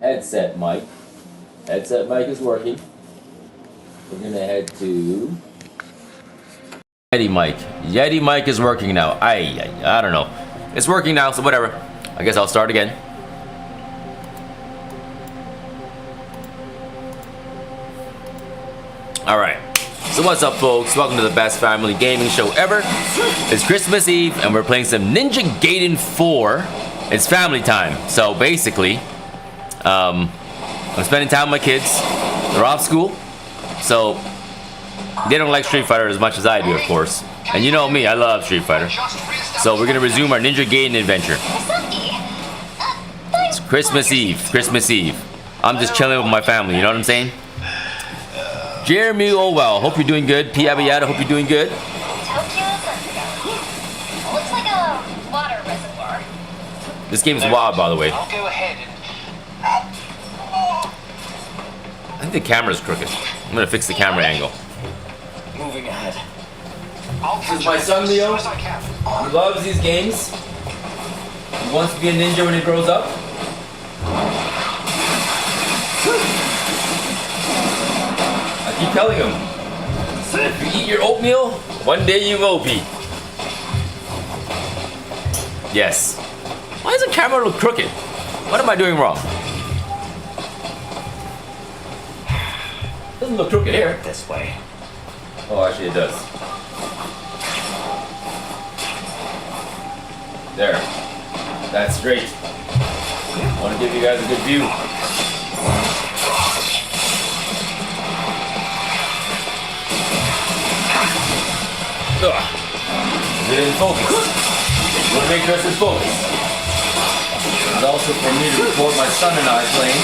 headset mic. Headset mic is working. We're gonna head to Yeti mic. Yeti mic is working now. I don't know. It's working now, so whatever. I guess I'll start again. Alright. So what's up, folks? Welcome to the best family gaming show ever. It's Christmas Eve and we're playing some Ninja Gaiden 4. It's family time. So basically, I'm spending time with my kids. They're off school. So they don't like Street Fighter as much as I do, of course. And you know me, I love Street Fighter. So we're gonna resume our Ninja Gaiden adventure. It's Christmas Eve. Christmas Eve. I'm just chilling with my family, you know what I'm saying? Jeremy, oh well, hope you're doing good. P. Abiyata, hope you're doing good. Looks like a water reservoir. This game's wild, by the way. I'll go ahead and... I think the camera's crooked. I'm gonna fix the camera angle. Moving ahead. This is my son, Leo. He loves these games. He wants to be a ninja when he grows up. I keep telling him, if you eat your oatmeal, one day you will be. Yes. Why does the camera look crooked? What am I doing wrong? Doesn't look crooked here. This way. Oh, actually it does. There. That's straight. I want to give you guys a good view. Ugh. Is it in focus? I want to make sure it's in focus. It's also for me to record my son and I playing.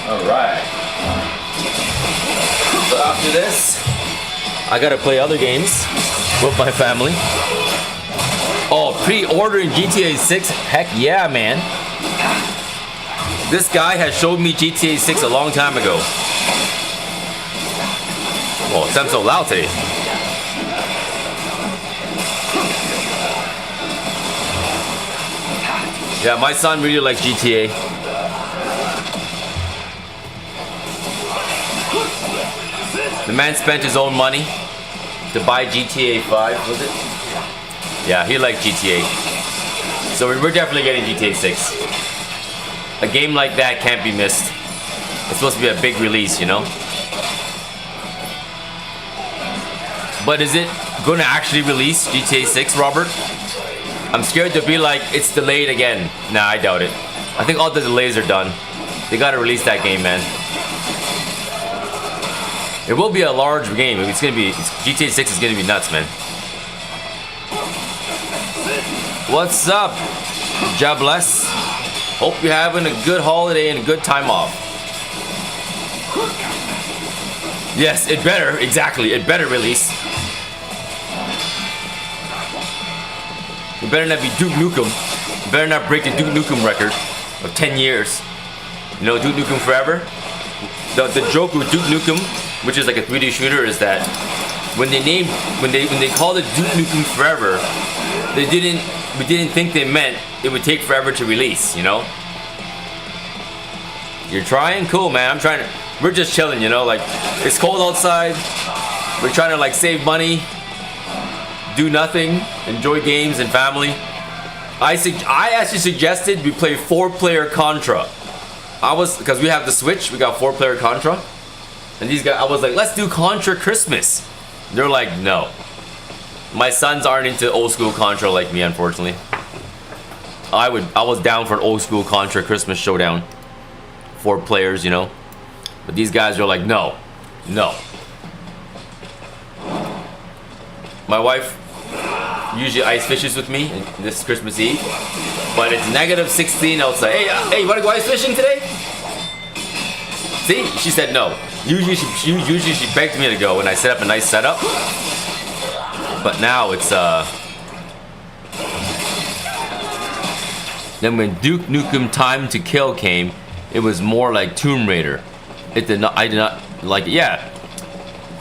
Alright. So after this, I gotta play other games with my family. Oh, pre-ordering GTA 6? Heck yeah, man. This guy has showed me GTA 6 a long time ago. Well, it sounds so loud today. Yeah, my son really likes GTA. The man spent his own money to buy GTA 5, was it? Yeah, he liked GTA. So we're definitely getting GTA 6. A game like that can't be missed. It's supposed to be a big release, you know? But is it going to actually release GTA 6, Robert? I'm scared to be like, it's delayed again. Nah, I doubt it. I think all the delays are done. They gotta release that game, man. It will be a large game. It's gonna be GTA 6 is gonna be nuts, man. What's up, Jobless? Hope you're having a good holiday and a good time off. Yes, it better. Exactly, it better release. It better not be Duke Nukem. It better not break the Duke Nukem record of 10 years. You know, Duke Nukem Forever. The joke with Duke Nukem, which is like a 3D shooter, is that when they called it Duke Nukem Forever, we didn't think they meant it would take forever to release, you know? You're trying? Cool, man. I'm trying to. We're just chilling, you know? Like, it's cold outside. We're trying to, like, save money, do nothing, enjoy games and family. I actually suggested we play 4-player Contra. Because we have the Switch, we got 4-player Contra. And these guys, I was like, let's do Contra Christmas. They're like, no. My sons aren't into old school Contra like me, unfortunately. I was down for an old school Contra Christmas showdown. 4 players, you know. But these guys are like, no. No. My wife usually ice fishes with me this Christmas Eve. But it's -16 outside. Hey, you wanna go ice fishing today? See? She said no. Usually she begged me to go and I set up a nice setup. But now it's then when Duke Nukem Time to Kill came, it was more like Tomb Raider. I did not like it. Yeah.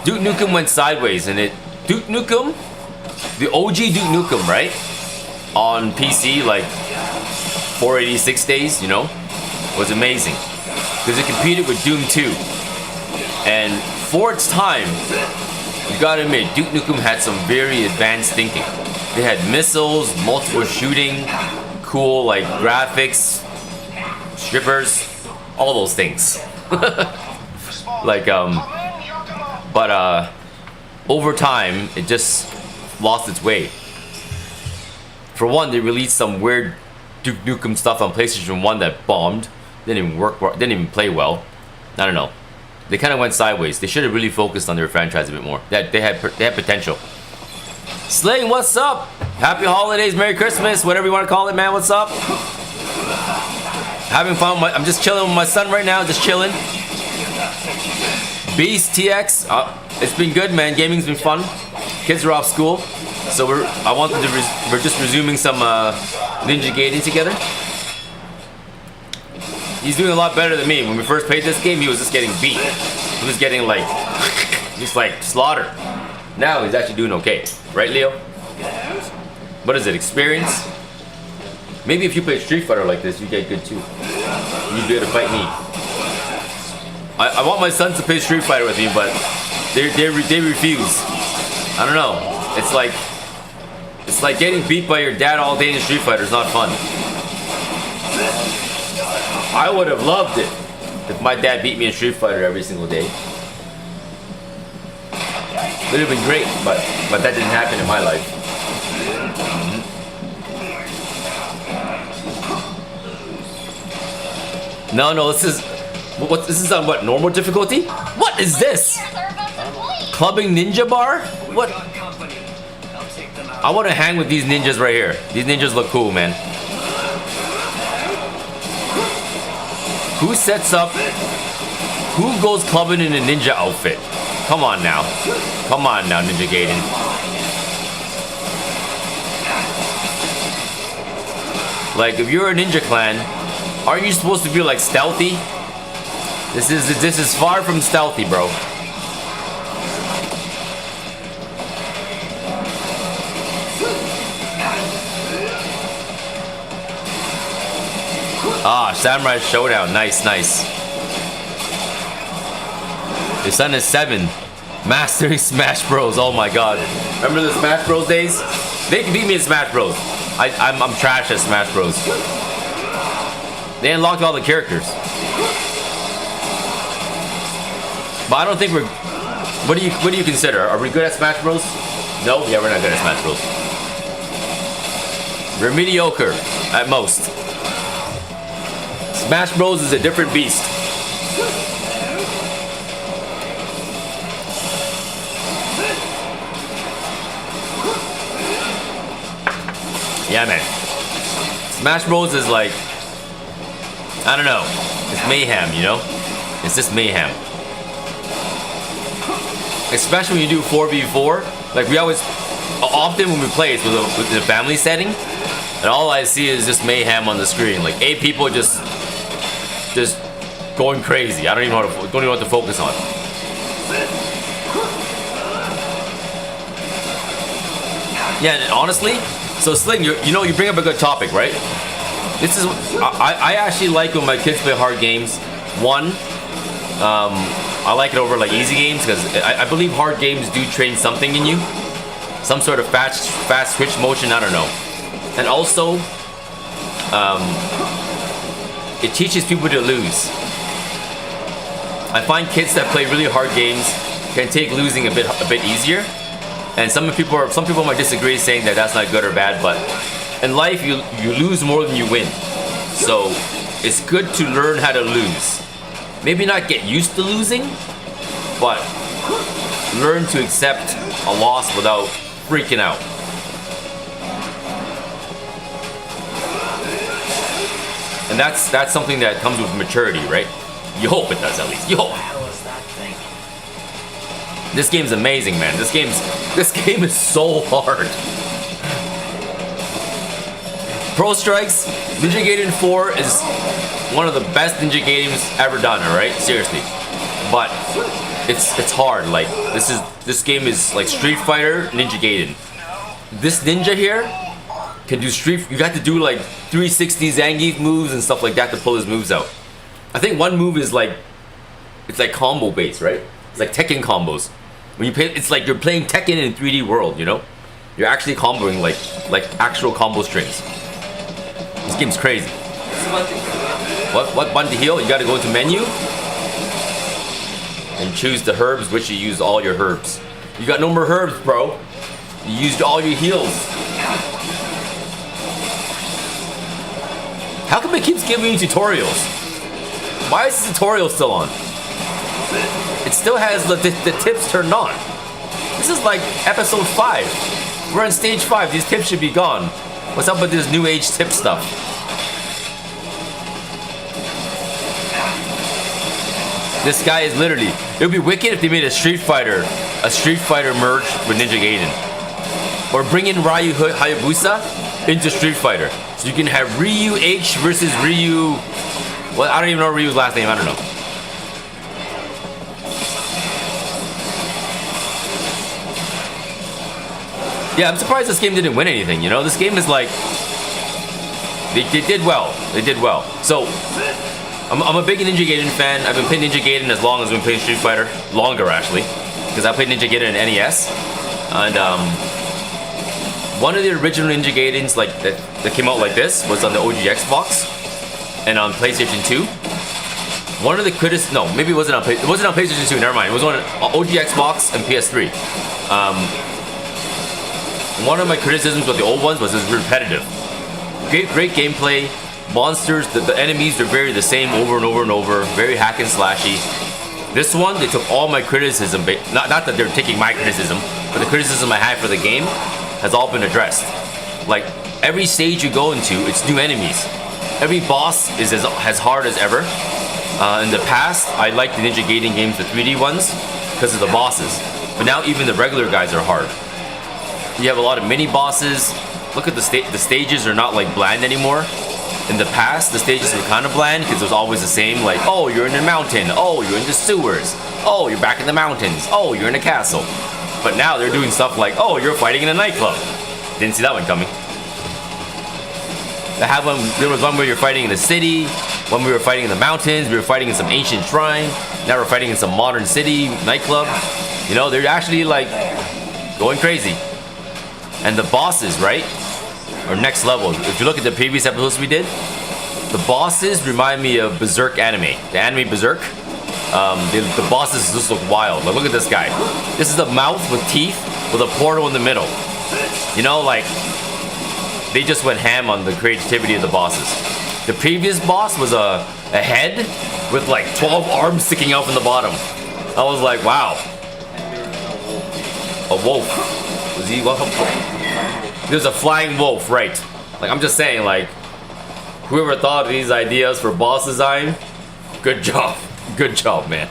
Duke Nukem went sideways and Duke Nukem, the OG Duke Nukem, right? On PC, like 486 days, you know? was amazing because it competed with Doom 2. And for its time, you gotta admit, Duke Nukem had some very advanced thinking. They had missiles, multiple shooting, cool like graphics, strippers, all those things. Like but over time it just lost its way. For one, they released some weird Duke Nukem stuff on PlayStation 1 that bombed, didn't even work, didn't even play well. I don't know. They kind of went sideways. They should have really focused on their franchise a bit more. They had potential. Sling, what's up? Happy holidays, Merry Christmas, whatever you want to call it, man. What's up? Having fun. I'm just chilling with my son right now. Just chilling. Beast TX. It's been good, man. Gaming's been fun. Kids are off school, so we're just resuming some Ninja Gaiden together. He's doing a lot better than me. When we first played this game, he was just getting beat. He was getting like, just like slaughtered. Now he's actually doing okay. Right, Leo? What is it, experience? Maybe if you play Street Fighter like this, you get good too. You'd be able to fight me. I want my sons to play Street Fighter with me, but they refuse. I don't know. It's like getting beat by your dad all day in Street Fighter is not fun. I would have loved it if my dad beat me in Street Fighter every single day. It would have been great, but that didn't happen in my life. No, this is on what, normal difficulty? What is this? Clubbing ninja bar? What? I want to hang with these ninjas right here. These ninjas look cool, man. Who sets up? Who goes clubbing in a ninja outfit? Come on now. Come on now, Ninja Gaiden. Like, if you're a ninja clan, aren't you supposed to be like stealthy? This is far from stealthy, bro. Ah, Samurai Showdown. Nice. Your son is 7. Mastering Smash Bros. Oh my god. Remember the Smash Bros days? They can beat me in Smash Bros. I'm trash at Smash Bros. They unlocked all the characters. But I don't think we're... What do you consider? Are we good at Smash Bros? No? Yeah, we're not good at Smash Bros. We're mediocre at most. Smash Bros is a different beast. Yeah, man. Smash Bros is like, I don't know. It's mayhem, you know? It's just mayhem. Especially when you do 4v4. Like, we always, often when we play, it's with the family setting. And all I see is just mayhem on the screen. Like 8 people just going crazy. I don't even know what to focus on. Yeah, and honestly, so Sling, you bring up a good topic, right? This is, I actually like when my kids play hard games. One, I like it over like easy games because I believe hard games do train something in you, some sort of fast switch motion. I don't know, and also, it teaches people to lose. I find kids that play really hard games can take losing a bit easier. And some people might disagree, saying that that's not good or bad, but in life you lose more than you win. So it's good to learn how to lose. Maybe not get used to losing, but learn to accept a loss without freaking out. And that's something that comes with maturity, right? You hope it does, at least. You hope. This game's amazing, man. This game is so hard. Pro Strikes, Ninja Gaiden 4 is one of the best Ninja games ever done, alright? Seriously. But it's hard. Like, this game is like Street Fighter, Ninja Gaiden. This ninja here can do you got to do like 360 Zangief moves and stuff like that to pull his moves out. I think one move is like, it's like combo based, right? It's like Tekken combos. When you play, it's like you're playing Tekken in 3D world, you know? You're actually comboing like actual combo strings. This game's crazy. What button to heal? You gotta go into menu and choose the herbs, which you use all your herbs. You got no more herbs, bro. You used all your heals. How come it keeps giving you tutorials? Why is the tutorial still on? It still has the tips turned on. This is like episode 5. We're on stage 5. These tips should be gone. What's up with this new age tip stuff? This guy is literally, it would be wicked if they made a Street Fighter merge with Ninja Gaiden. Or bring in Ryu Hayabusa into Street Fighter. So you can have Ryu H versus Ryu, well, I don't even know Ryu's last name, I don't know. Yeah, I'm surprised this game didn't win anything, you know? This game is like, they did well. They did well. So, I'm a big Ninja Gaiden fan. I've been playing Ninja Gaiden as long as I've been playing Street Fighter. Longer, actually. Because I played Ninja Gaiden in NES. And, one of the original Ninja Gaidens like that came out like this was on the OG Xbox. And on PlayStation 2. One of the critics, no, maybe it wasn't on PlayStation 2, never mind. It was on OG Xbox and PS3. One of my criticisms with the old ones was it was repetitive. Great gameplay. Monsters, the enemies are very the same over and over and over. Very hack and slashy. This one, they took all my criticism, not that they're taking my criticism, but the criticism I had for the game has all been addressed. Like, every stage you go into, it's new enemies. Every boss is as hard as ever. In the past, I liked the Ninja Gaiden games, the 3D ones, because of the bosses. But now even the regular guys are hard. You have a lot of mini bosses. Look at the stages are not like bland anymore. In the past, the stages were kind of bland because it was always the same, like, oh, you're in the mountain, oh, you're in the sewers, oh, you're back in the mountains, oh, you're in a castle. But now they're doing stuff like, oh, you're fighting in a nightclub. Didn't see that one coming. There was one where you're fighting in the city, one we were fighting in the mountains, we were fighting in some ancient shrine, now we're fighting in some modern city nightclub. You know, they're actually like going crazy. And the bosses, right, are next level. If you look at the previous episodes we did, the bosses remind me of Berserk anime. The anime Berserk. The bosses just look wild. Like, look at this guy. This is a mouth with teeth with a portal in the middle. You know, like, they just went ham on the creativity of the bosses. The previous boss was a head with like 12 arms sticking out from the bottom. I was like, wow. A wolf. Was he? There's a flying wolf, right? Like, I'm just saying, like, whoever thought of these ideas for boss design, good job. Good job, man.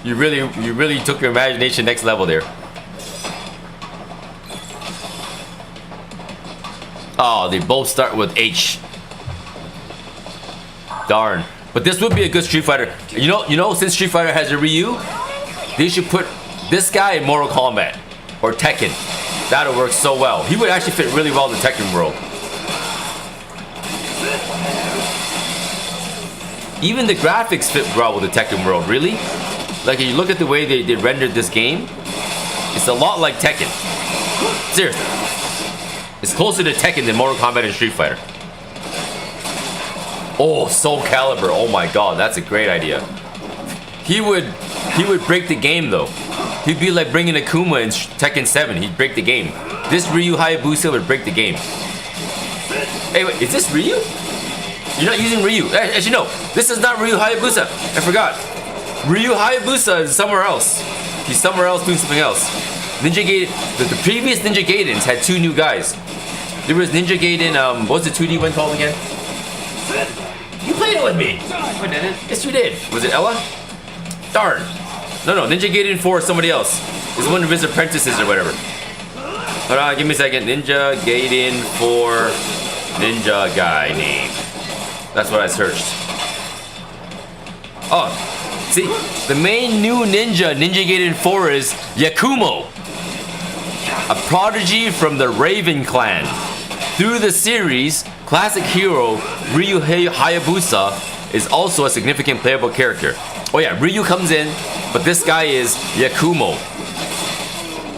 You really took your imagination next level there. Oh, they both start with H. Darn. But this would be a good Street Fighter. You know, since Street Fighter has a Ryu, they should put this guy in Mortal Kombat or Tekken. That'll work so well. He would actually fit really well in the Tekken world. Even the graphics fit well with the Tekken world, really. Like, if you look at the way they rendered this game, it's a lot like Tekken. Seriously. It's closer to Tekken than Mortal Kombat and Street Fighter. Oh, Soul Calibur. Oh my god, that's a great idea. He would break the game though. He'd be like bringing Akuma in Tekken 7. He'd break the game. This Ryu Hayabusa would break the game. Hey, wait, is this Ryu? You're not using Ryu. Actually, no. This is not Ryu Hayabusa. I forgot. Ryu Hayabusa is somewhere else. He's somewhere else doing something else. Ninja Gaiden. The previous Ninja Gaidens had 2 new guys. There was Ninja Gaiden. What was the 2D one called again? You played it with me. I didn't. Yes, you did. Was it Ella? Darn. No. Ninja Gaiden 4 is somebody else. It's one of his apprentices or whatever. Hold on, give me a second. Ninja Gaiden 4 Ninja guy name. That's what I searched. Oh, see, the main new Ninja Gaiden 4 is Yakumo, a prodigy from the Raven clan. Through the series, classic hero Ryu Hayabusa is also a significant playable character. Oh yeah, Ryu comes in, but this guy is Yakumo.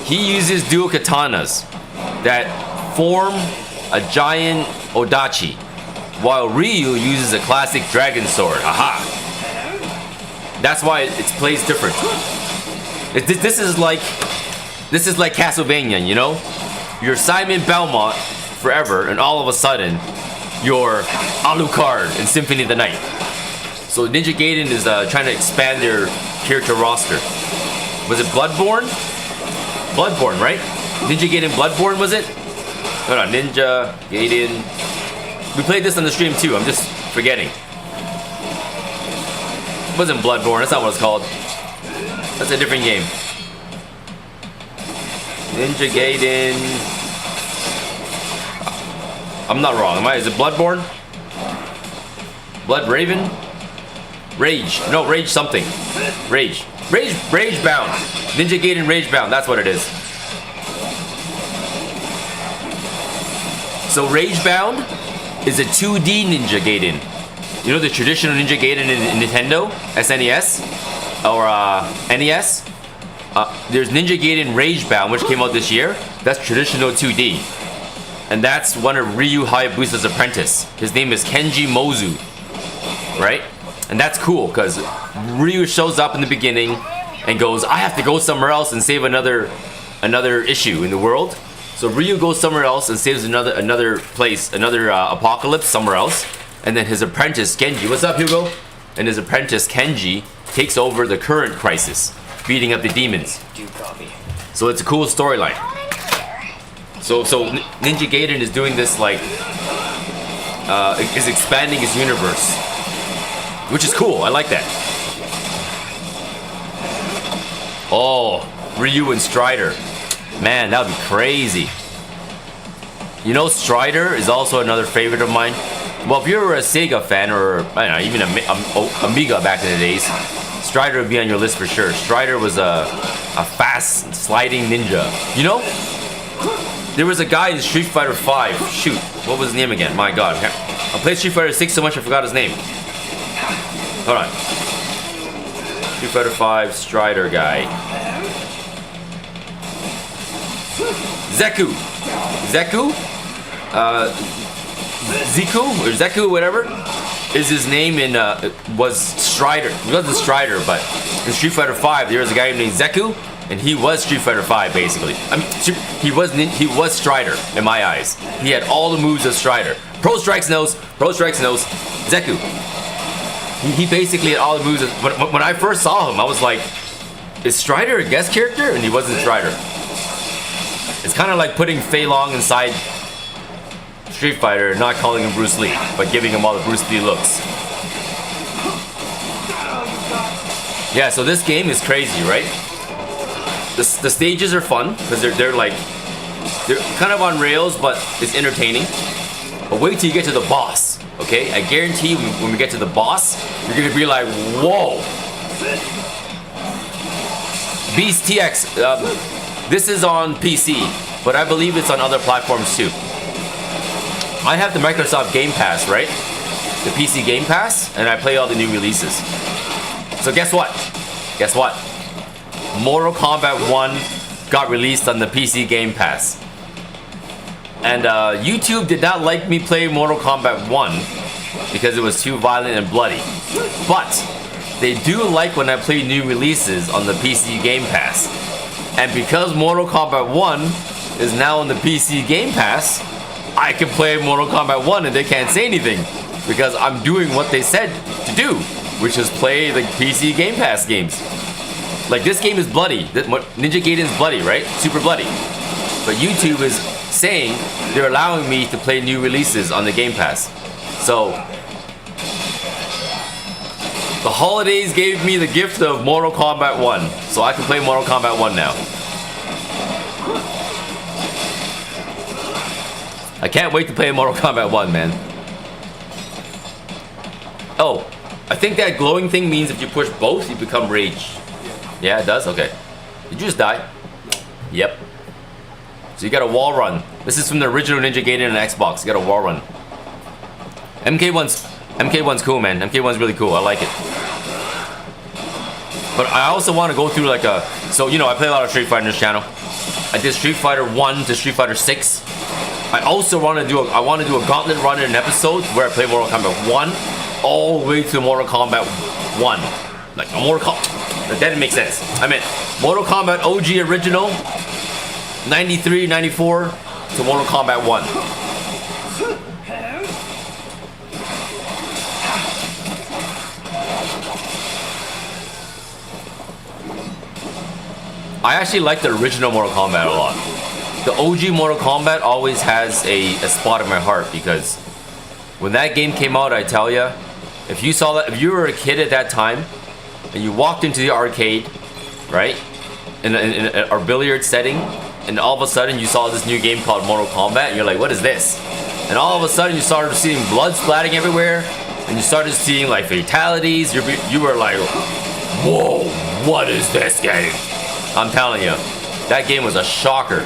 He uses dual katanas that form a giant odachi, while Ryu uses a classic dragon sword. Aha! That's why it plays different. This is like Castlevania, you know? You're Simon Belmont forever, and all of a sudden, you're Alucard in Symphony of the Night. So Ninja Gaiden is trying to expand their character roster. Was it Bloodborne? Bloodborne, right? Ninja Gaiden Bloodborne, was it? Hold on, Ninja Gaiden. We played this on the stream too, I'm just forgetting. It wasn't Bloodborne, that's not what it's called. That's a different game. Ninja Gaiden. I'm not wrong, am I? Is it Bloodborne? Blood Raven? Rage. No, Rage something. Rage. Rage Bound. Ninja Gaiden Rage Bound, that's what it is. So Rage Bound is a 2D Ninja Gaiden. You know the traditional Ninja Gaiden in Nintendo? SNES? Or NES? There's Ninja Gaiden Rage Bound, which came out this year. That's traditional 2D. And that's one of Ryu Hayabusa's apprentice. His name is Kenji Mozu. Right? And that's cool, because Ryu shows up in the beginning and goes, I have to go somewhere else and save another issue in the world. So Ryu goes somewhere else and saves another place, another apocalypse somewhere else. And then his apprentice, Kenji, what's up, Hugo? And his apprentice, Kenji, takes over the current crisis, beating up the demons. So it's a cool storyline. So Ninja Gaiden is doing this like, is expanding his universe, which is cool. I like that. Oh, Ryu and Strider. Man, that would be crazy. You know, Strider is also another favorite of mine. Well, if you're a Sega fan, or I don't know, even Amiga back in the days, Strider would be on your list for sure. Strider was a fast sliding ninja. You know, there was a guy in Street Fighter 5. Shoot, what was his name again? My God, I played Street Fighter 6 so much I forgot his name. Hold on. Street Fighter 5 Strider guy. Zeku. Ziku or Zeku, whatever, is his name in was Strider. He wasn't Strider, but in Street Fighter 5 there was a guy named Zeku, and he was Street Fighter 5 basically. I mean, he was Strider in my eyes. He had all the moves of Strider. Pro Strikes knows. Zeku. He basically had all the moves. When I first saw him, I was like, is Strider a guest character? And he wasn't Strider. It's kind of like putting Fei Long inside Street Fighter and not calling him Bruce Lee, but giving him all the Bruce Lee looks. Yeah, so this game is crazy, right? The stages are fun because they're kind of on rails, but it's entertaining. But wait till you get to the boss, okay? I guarantee you when we get to the boss, you're gonna be like, whoa. Beast TX, this is on PC, but I believe it's on other platforms too. I have the Microsoft Game Pass, right? The PC Game Pass, and I play all the new releases. So guess what? Mortal Kombat 1 got released on the PC Game Pass. And YouTube did not like me play Mortal Kombat 1 because it was too violent and bloody. But they do like when I play new releases on the PC Game Pass. And because Mortal Kombat 1 is now on the PC Game Pass, I can play Mortal Kombat 1 and they can't say anything because I'm doing what they said to do, which is play the PC Game Pass games. Like, this game is bloody. Ninja Gaiden's bloody, right? Super bloody. But YouTube is saying they're allowing me to play new releases on the Game Pass. So the holidays gave me the gift of Mortal Kombat 1, so I can play Mortal Kombat 1 now. I can't wait to play Mortal Kombat 1, man. Oh, I think that glowing thing means if you push both, you become Rage. Yeah, it does? Okay. Did you just die? Yep. So you got a wall run. This is from the original Ninja Gaiden on Xbox. You got a wall run. MK1's MK1's cool, man. MK1's really cool. I like it. But I also want to go through like a... So, you know, I play a lot of Street Fighter on this channel. I did Street Fighter 1 to Street Fighter 6. I also want to do a gauntlet run in an episode where I play Mortal Kombat 1 all the way to Mortal Kombat 1. Like, a Mortal Kombat... That didn't make sense. I meant Mortal Kombat OG original, 93, 94 to Mortal Kombat 1. I actually like the original Mortal Kombat a lot. The OG Mortal Kombat always has a spot in my heart because when that game came out, I tell ya, if you saw that, if you were a kid at that time and you walked into the arcade, right, in our billiard setting, and all of a sudden you saw this new game called Mortal Kombat, and you're like, what is this? And all of a sudden you started seeing blood splatting everywhere, and you started seeing like fatalities. You were like, whoa, what is this game? I'm telling you, that game was a shocker.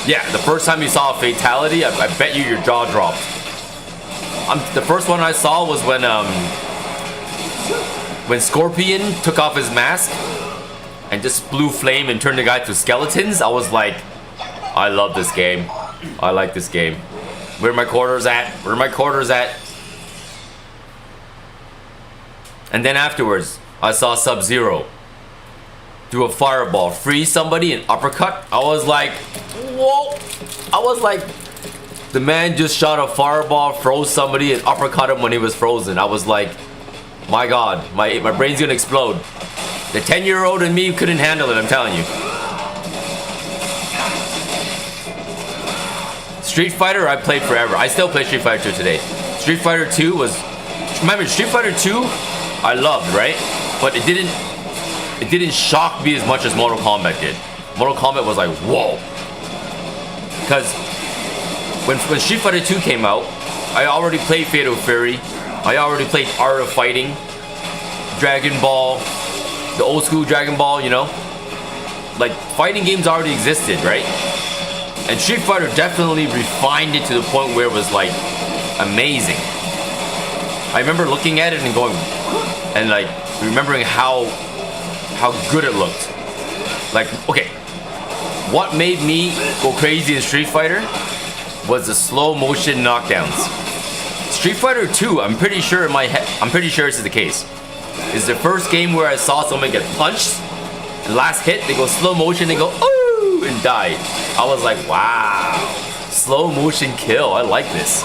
Yeah, the first time you saw a fatality, I bet you your jaw dropped. The first one I saw was when Scorpion took off his mask and just blew flame and turned the guy to skeletons. I was like, I love this game. I like this game. Where are my quarters at? Where are my quarters at? And then afterwards, I saw Sub-Zero do a fireball, freeze somebody, and uppercut. I was like, whoa. I was like, the man just shot a fireball, froze somebody, and uppercut him when he was frozen. I was like, my God, my brain's gonna explode. The 10-year-old in me couldn't handle it, I'm telling you. Street Fighter, I played forever. I still play Street Fighter 2 today. Street Fighter 2 was... Remember, Street Fighter 2, I loved, right? But it didn't shock me as much as Mortal Kombat did. Mortal Kombat was like, whoa. Because when Street Fighter 2 came out, I already played Fatal Fury. I already played Art of Fighting, Dragon Ball, the old school Dragon Ball, you know? Like, fighting games already existed, right? And Street Fighter definitely refined it to the point where it was like amazing. I remember looking at it and going, and like remembering how good it looked. Like, okay, what made me go crazy in Street Fighter was the slow motion knockdowns. Street Fighter 2, I'm pretty sure in my head, I'm pretty sure this is the case, is the first game where I saw someone get punched, and last hit, they go slow motion, they go, ooh, and die. I was like, wow, slow motion kill, I like this.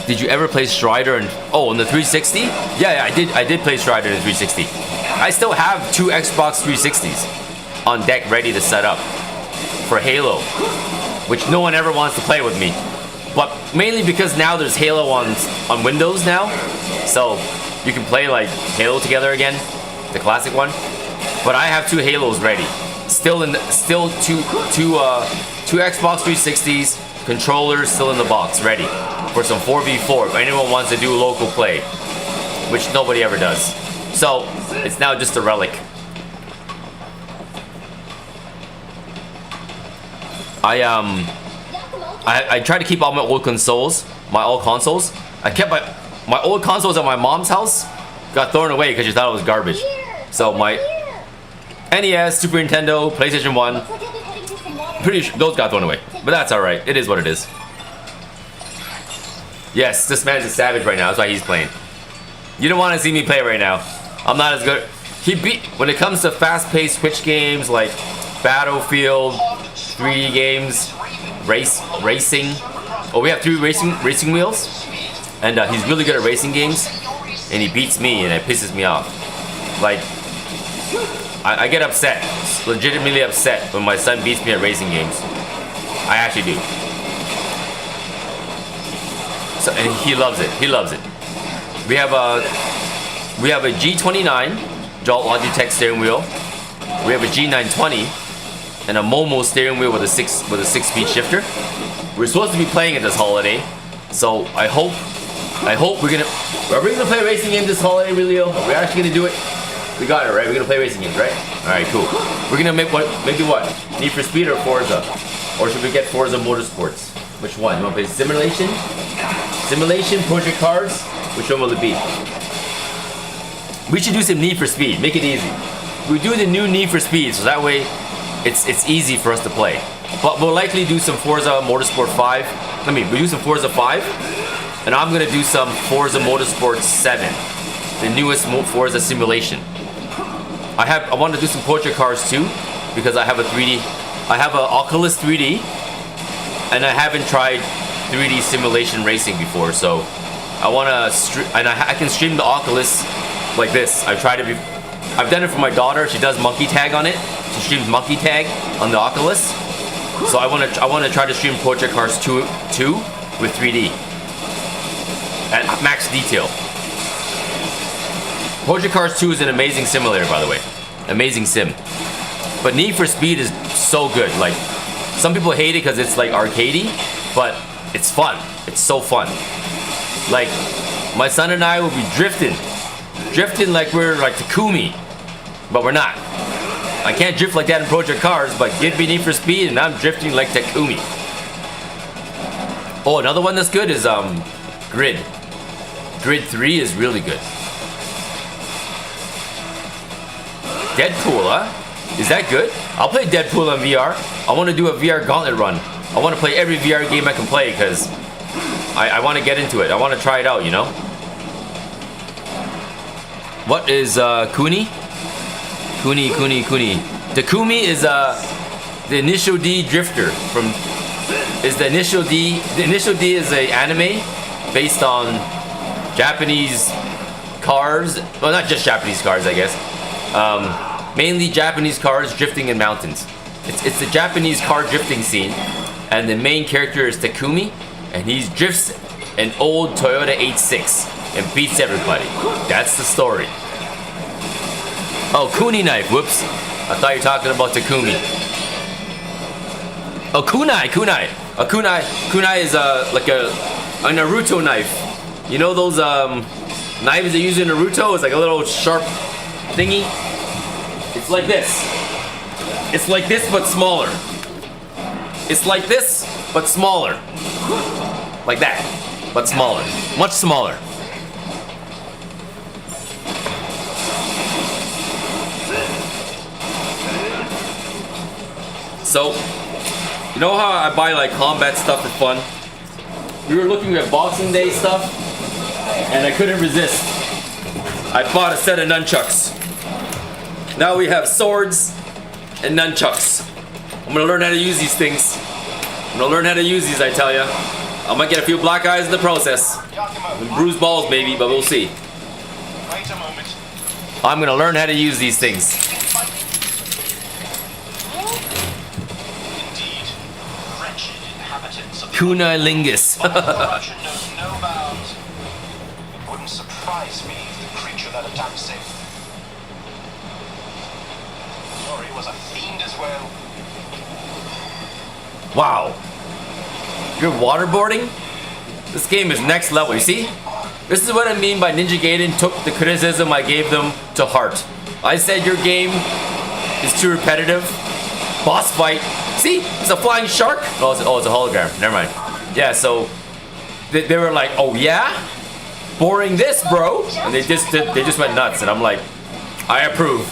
Did you ever play Strider in the 360? Yeah, I did play Strider in the 360. I still have 2 Xbox 360s on deck ready to set up for Halo, which no one ever wants to play with me. But mainly because now there's Halo on Windows now, so you can play like Halo together again, the classic one. But I have 2 Halos ready, still two Xbox 360s, controllers still in the box, ready for some 4v4 if anyone wants to do local play, which nobody ever does. So it's now just a relic. I try to keep all my old consoles, I kept my old consoles at my mom's house, got thrown away because she thought it was garbage. So my NES, Super Nintendo, PlayStation 1, pretty sure those got thrown away. But that's alright, it is what it is. Yes, this man's a savage right now, that's why he's playing. You don't want to see me play right now. I'm not as good. When it comes to fast-paced Twitch games like Battlefield, 3D games, racing. Oh, we have 3 racing wheels, and he's really good at racing games, and he beats me, and it pisses me off. Like, I get upset, legitimately upset when my son beats me at racing games. I actually do. So, and he loves it. He loves it. We have a G29 Logitech steering wheel. We have a G920 and a Momo steering wheel with a 6-speed shifter. We're supposed to be playing it this holiday, so I hope are we gonna play a racing game this holiday, Relio? Are we actually gonna do it? We got it, right? We're gonna play racing games, right? Alright, cool. We're gonna make what? Maybe what? Need for Speed or Forza? Or should we get Forza Motorsports? Which one? You wanna play Simulation? Simulation, Project Cars? Which one will it be? We should do some Need for Speed. Make it easy. We do the new Need for Speed, so that way it's easy for us to play. But we'll likely do some Forza Motorsport 5. We do some Forza 5. And I'm gonna do some Forza Motorsport 7. The newest Forza simulation. I want to do some Project Cars too, because I have a 3D. I have an Oculus 3D, and I haven't tried 3D simulation racing before, so I want to and I can stream the Oculus like this. I've done it for my daughter. She does monkey tag on it. She streams monkey tag on the Oculus. So I want to try to stream Project Cars 2 with 3D at max detail. Project Cars 2 is an amazing simulator, by the way. Amazing sim. But Need for Speed is so good. Like, some people hate it because it's like arcadey, but it's fun. It's so fun. Like, my son and I will be drifting like we're like Takumi, but we're not. I can't drift like that in Project Cars, but give me Need for Speed and I'm drifting like Takumi. Oh, another one that's good is Grid. Grid 3 is really good. Deadpool, huh? Is that good? I'll play Deadpool on VR. I want to do a VR gauntlet run. I want to play every VR game I can play because I want to get into it. I want to try it out, you know? What is Kuni? Kuni. Takumi is the Initial D Drifter from... Is the Initial D... The Initial D is an anime based on Japanese cars. Well, not just Japanese cars, I guess. Mainly Japanese cars drifting in mountains. It's the Japanese car drifting scene, and the main character is Takumi, and he drifts an old Toyota 86 and beats everybody. That's the story. Oh, Kuni knife. Whoops. I thought you were talking about Takumi. Oh, kunai. A kunai is like a Naruto knife. You know those knives they use in Naruto? It's like a little sharp thingy. It's like this. It's like this but smaller. It's like this but smaller. Like that, but smaller. Much smaller. So, you know how I buy like combat stuff for fun? We were looking at Boxing Day stuff, and I couldn't resist. I bought a set of nunchucks. Now we have swords and nunchucks. I'm gonna learn how to use these things. I'm gonna learn how to use these, I tell ya. I might get a few black eyes in the process. And bruised balls maybe, but we'll see. Wait a moment. I'm gonna learn how to use these things. Indeed, wretched inhabitants of Kunai lingus. corruption knows no bounds. It wouldn't surprise me if the creature that attacked Sif was a fiend as well. Wow. You're waterboarding? This game is next level, you see? This is what I mean by Ninja Gaiden took the criticism I gave them to heart. I said your game is too repetitive. Boss fight. See? It's a flying shark. Oh, it's a hologram. Never mind. Yeah, so they were like, oh yeah? Boring this, bro. And they just went nuts. And I'm like, I approve.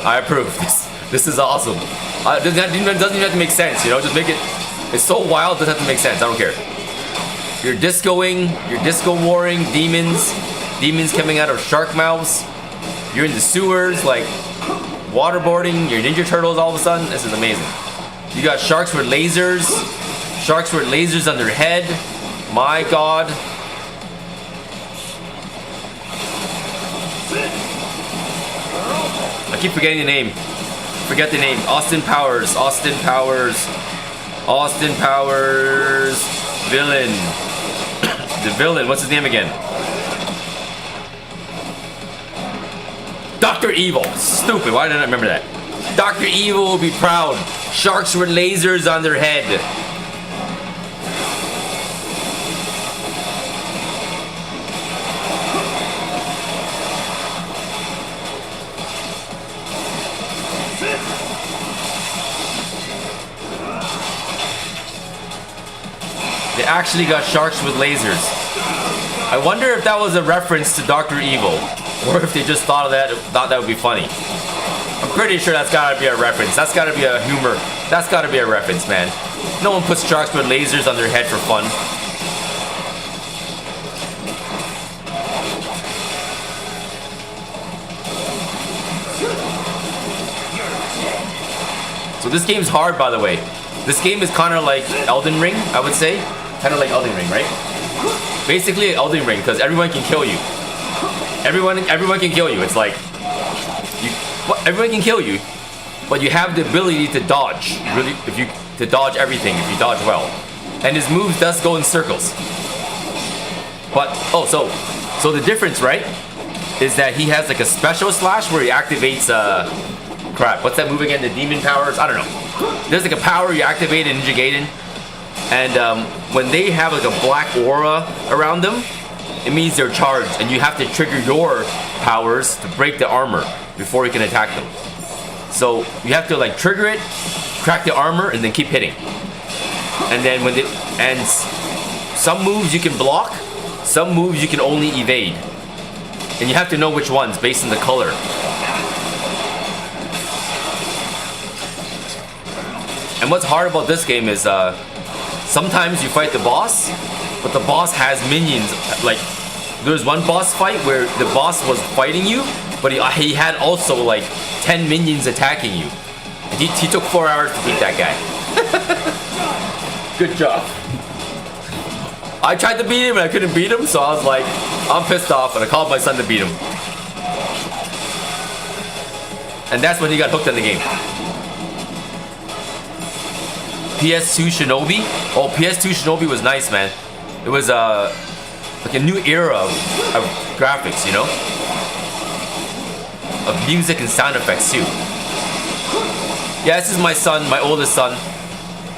I approve. This is awesome. It doesn't even have to make sense, you know? Just make it... It's so wild, it doesn't have to make sense. I don't care. You're discoing, you're disco warring, demons coming out of shark mouths. You're in the sewers, like waterboarding, you're Ninja Turtles all of a sudden. This is amazing. You got sharks with lasers on their head. My god. I keep forgetting the name. Forget the name. Austin Powers. Villain. The villain. What's his name again? Dr. Evil. Stupid. Why didn't I remember that? Dr. Evil will be proud. Sharks with lasers on their head. They actually got sharks with lasers. I wonder if that was a reference to Dr. Evil, or if they just thought that would be funny. I'm pretty sure that's gotta be a reference. That's gotta be a humor. That's gotta be a reference, man. No one puts sharks with lasers on their head for fun. So this game's hard, by the way. This game is kind of like Elden Ring, I would say. Kind of like Elden Ring, right? Basically Elden Ring, because everyone can kill you. Everyone can kill you. It's like everyone can kill you, but you have the ability to dodge. Really, to dodge everything if you dodge well. And his moves does go in circles. But so the difference, right, is that he has like a special slash where he activates crap. What's that move again? The demon powers? I don't know. There's like a power you activate in Ninja Gaiden, and when they have like a black aura around them, it means they're charged, and you have to trigger your powers to break the armor before you can attack them. So you have to like trigger it, crack the armor, and then keep hitting. And then some moves you can block, some moves you can only evade, and you have to know which ones based on the color. And what's hard about this game is sometimes you fight the boss, but the boss has minions. Like, there's one boss fight where the boss was fighting you, but he had also like 10 minions attacking you. And he took 4 hours to beat that guy. Good job. I tried to beat him and I couldn't beat him, so I was like, I'm pissed off, and I called my son to beat him. And that's when he got hooked on the game. PS2 Shinobi. Oh, PS2 Shinobi was nice, man. It was like a new era of graphics, you know? Of music and sound effects too. Yeah, this is my son, my oldest son.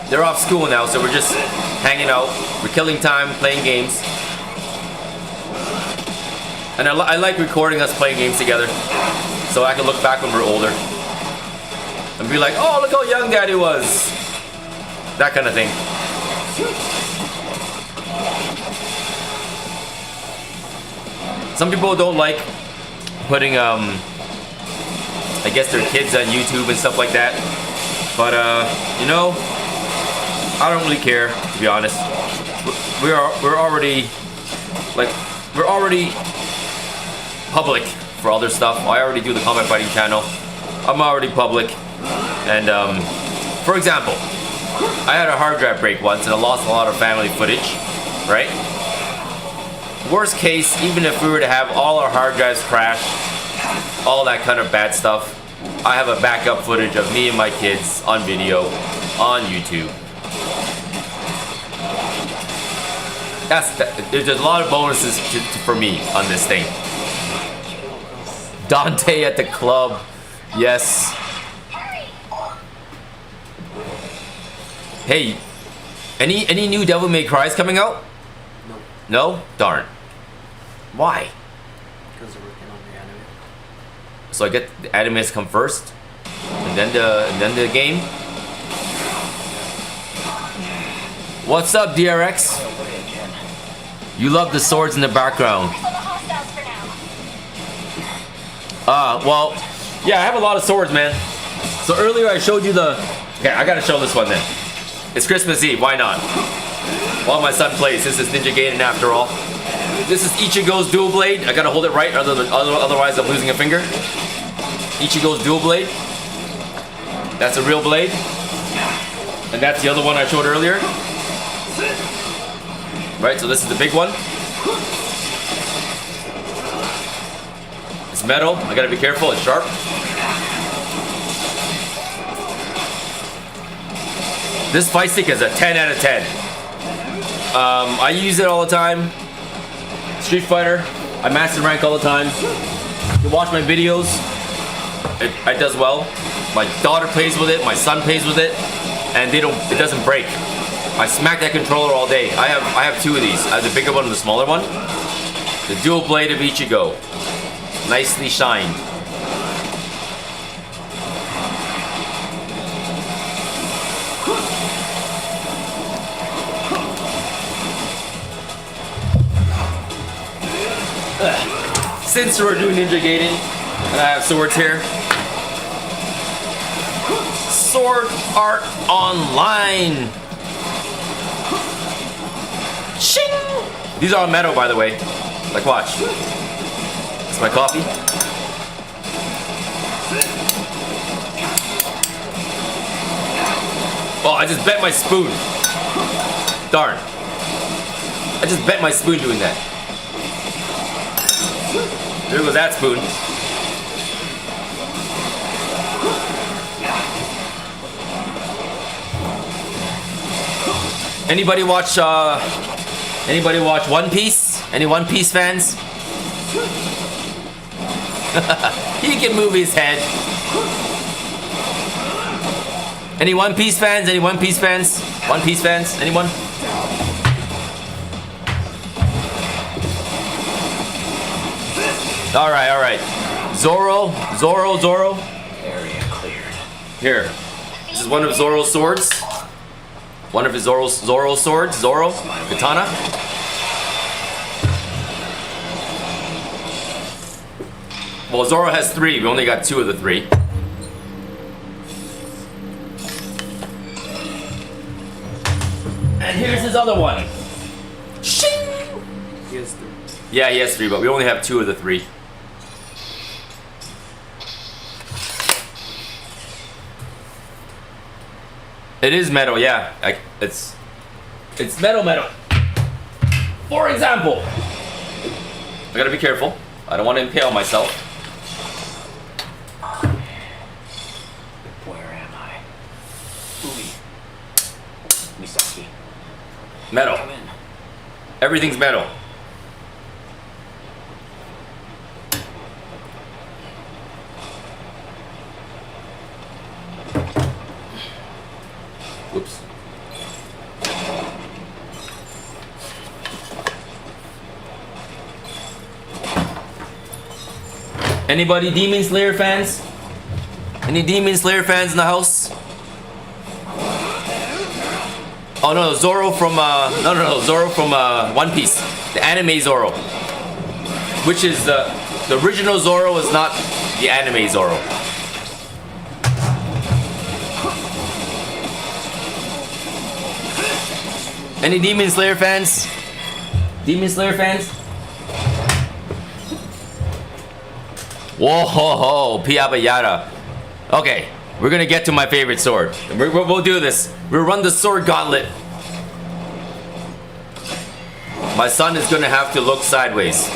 They're off school now, so we're just hanging out. We're killing time, playing games. And I like recording us playing games together, so I can look back when we're older and be like, oh, look how young Daddy was. That kind of thing. Some people don't like putting, I guess, their kids on YouTube and stuff like that. But, you know, I don't really care, to be honest. We're already public for other stuff. I already do the combat fighting channel. I'm already public. And, for example, I had a hard drive break once and I lost a lot of family footage, right? Worst case, even if we were to have all our hard drives crash, all that kind of bad stuff, I have a backup footage of me and my kids on video on YouTube. There's a lot of bonuses for me on this thing. Dante at the club, yes. Hey, any new Devil May Cry's coming out? No. No? Darn. Why? Because they're working on the anime. So I get the animes come first, and then the game. What's up, DRX? You love the swords in the background. Well, yeah, I have a lot of swords, man. So earlier I showed you the. Okay, I gotta show this one then. It's Christmas Eve, why not? While my son plays, this is Ninja Gaiden after all. This is Ichigo's dual blade. I gotta hold it right, otherwise I'm losing a finger. Ichigo's dual blade. That's a real blade. And that's the other one I showed earlier. Right, so this is the big one. It's metal, I gotta be careful, it's sharp. This fight stick is a 10 out of 10. I use it all the time. Street Fighter, I master rank all the time. You watch my videos, it does well. My daughter plays with it, my son plays with it, and it doesn't break. I smack that controller all day. I have two of these. I have the bigger one and the smaller one. The dual blade of Ichigo. Nicely shined. Since we're doing Ninja Gaiden, and I have swords here. Sword Art Online. Shing! These are all metal, by the way. Like, watch. It's my coffee. Oh, I just bent my spoon. Darn. I just bent my spoon doing that. There goes that spoon. Anybody watch One Piece? Any One Piece fans? He can move his head. Any One Piece fans? Any One Piece fans? One Piece fans? Anyone? Alright. Zoro. Area cleared. Here. This is one of Zoro's swords. One of his Zoro's swords. Zoro. Katana. Well, Zoro has 3. We only got 2 of the 3. And here's his other one. Shing! He has 3. Yeah, he has 3, but we only have 2 of the 3. It is metal, yeah. It's metal. For example, I gotta be careful. I don't want to impale myself. Where am I? Umi. Misaki. Metal. Come in. Everything's metal. Whoops. Anybody Demon Slayer fans? Any Demon Slayer fans in the house? Oh no, Zoro from Zoro from One Piece, the anime Zoro, which is the original Zoro is not the anime Zoro. Any Demon Slayer fans? Demon Slayer fans? Whoa ho ho, Piabayara. Okay, we're gonna get to my favorite sword. We'll do this. We'll run the sword gauntlet. My son is gonna have to look sideways.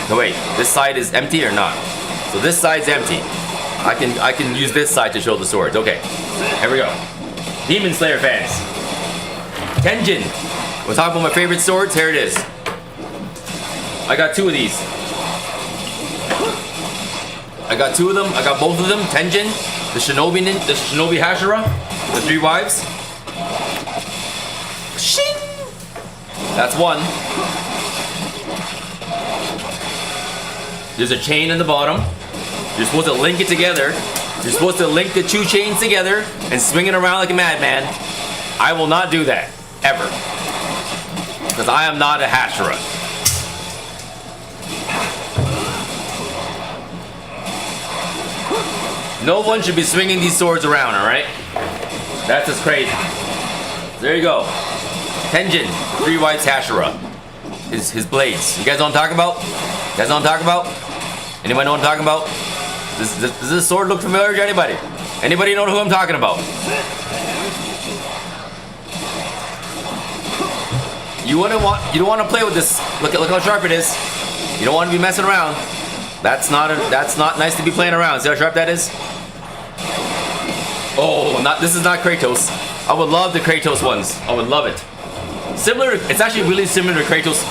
No wait, this side is empty or not? So this side's empty. I can use this side to show the swords. Okay, here we go. Demon Slayer fans. Tenjin. We're talking about my favorite swords. Here it is. I got 2 of these. I got 2 of them. I got both of them. Tenjin, the Shinobi Hashira, the 3 wives. Shing! That's 1. There's a chain in the bottom. You're supposed to link it together. You're supposed to link the 2 chains together and swing it around like a madman. I will not do that. Ever. Because I am not a Hashira. No one should be swinging these swords around, alright? That's just crazy. There you go. Tenjin, 3 wives Hashira. His blades. You guys know what I'm talking about? You guys know what I'm talking about? Anybody know what I'm talking about? Does this sword look familiar to anybody? Anybody know who I'm talking about? You don't want to play with this. Look how sharp it is. You don't want to be messing around. That's not nice to be playing around. See how sharp that is? Oh, this is not Kratos. I would love the Kratos ones. I would love it. It's actually really similar to Kratos.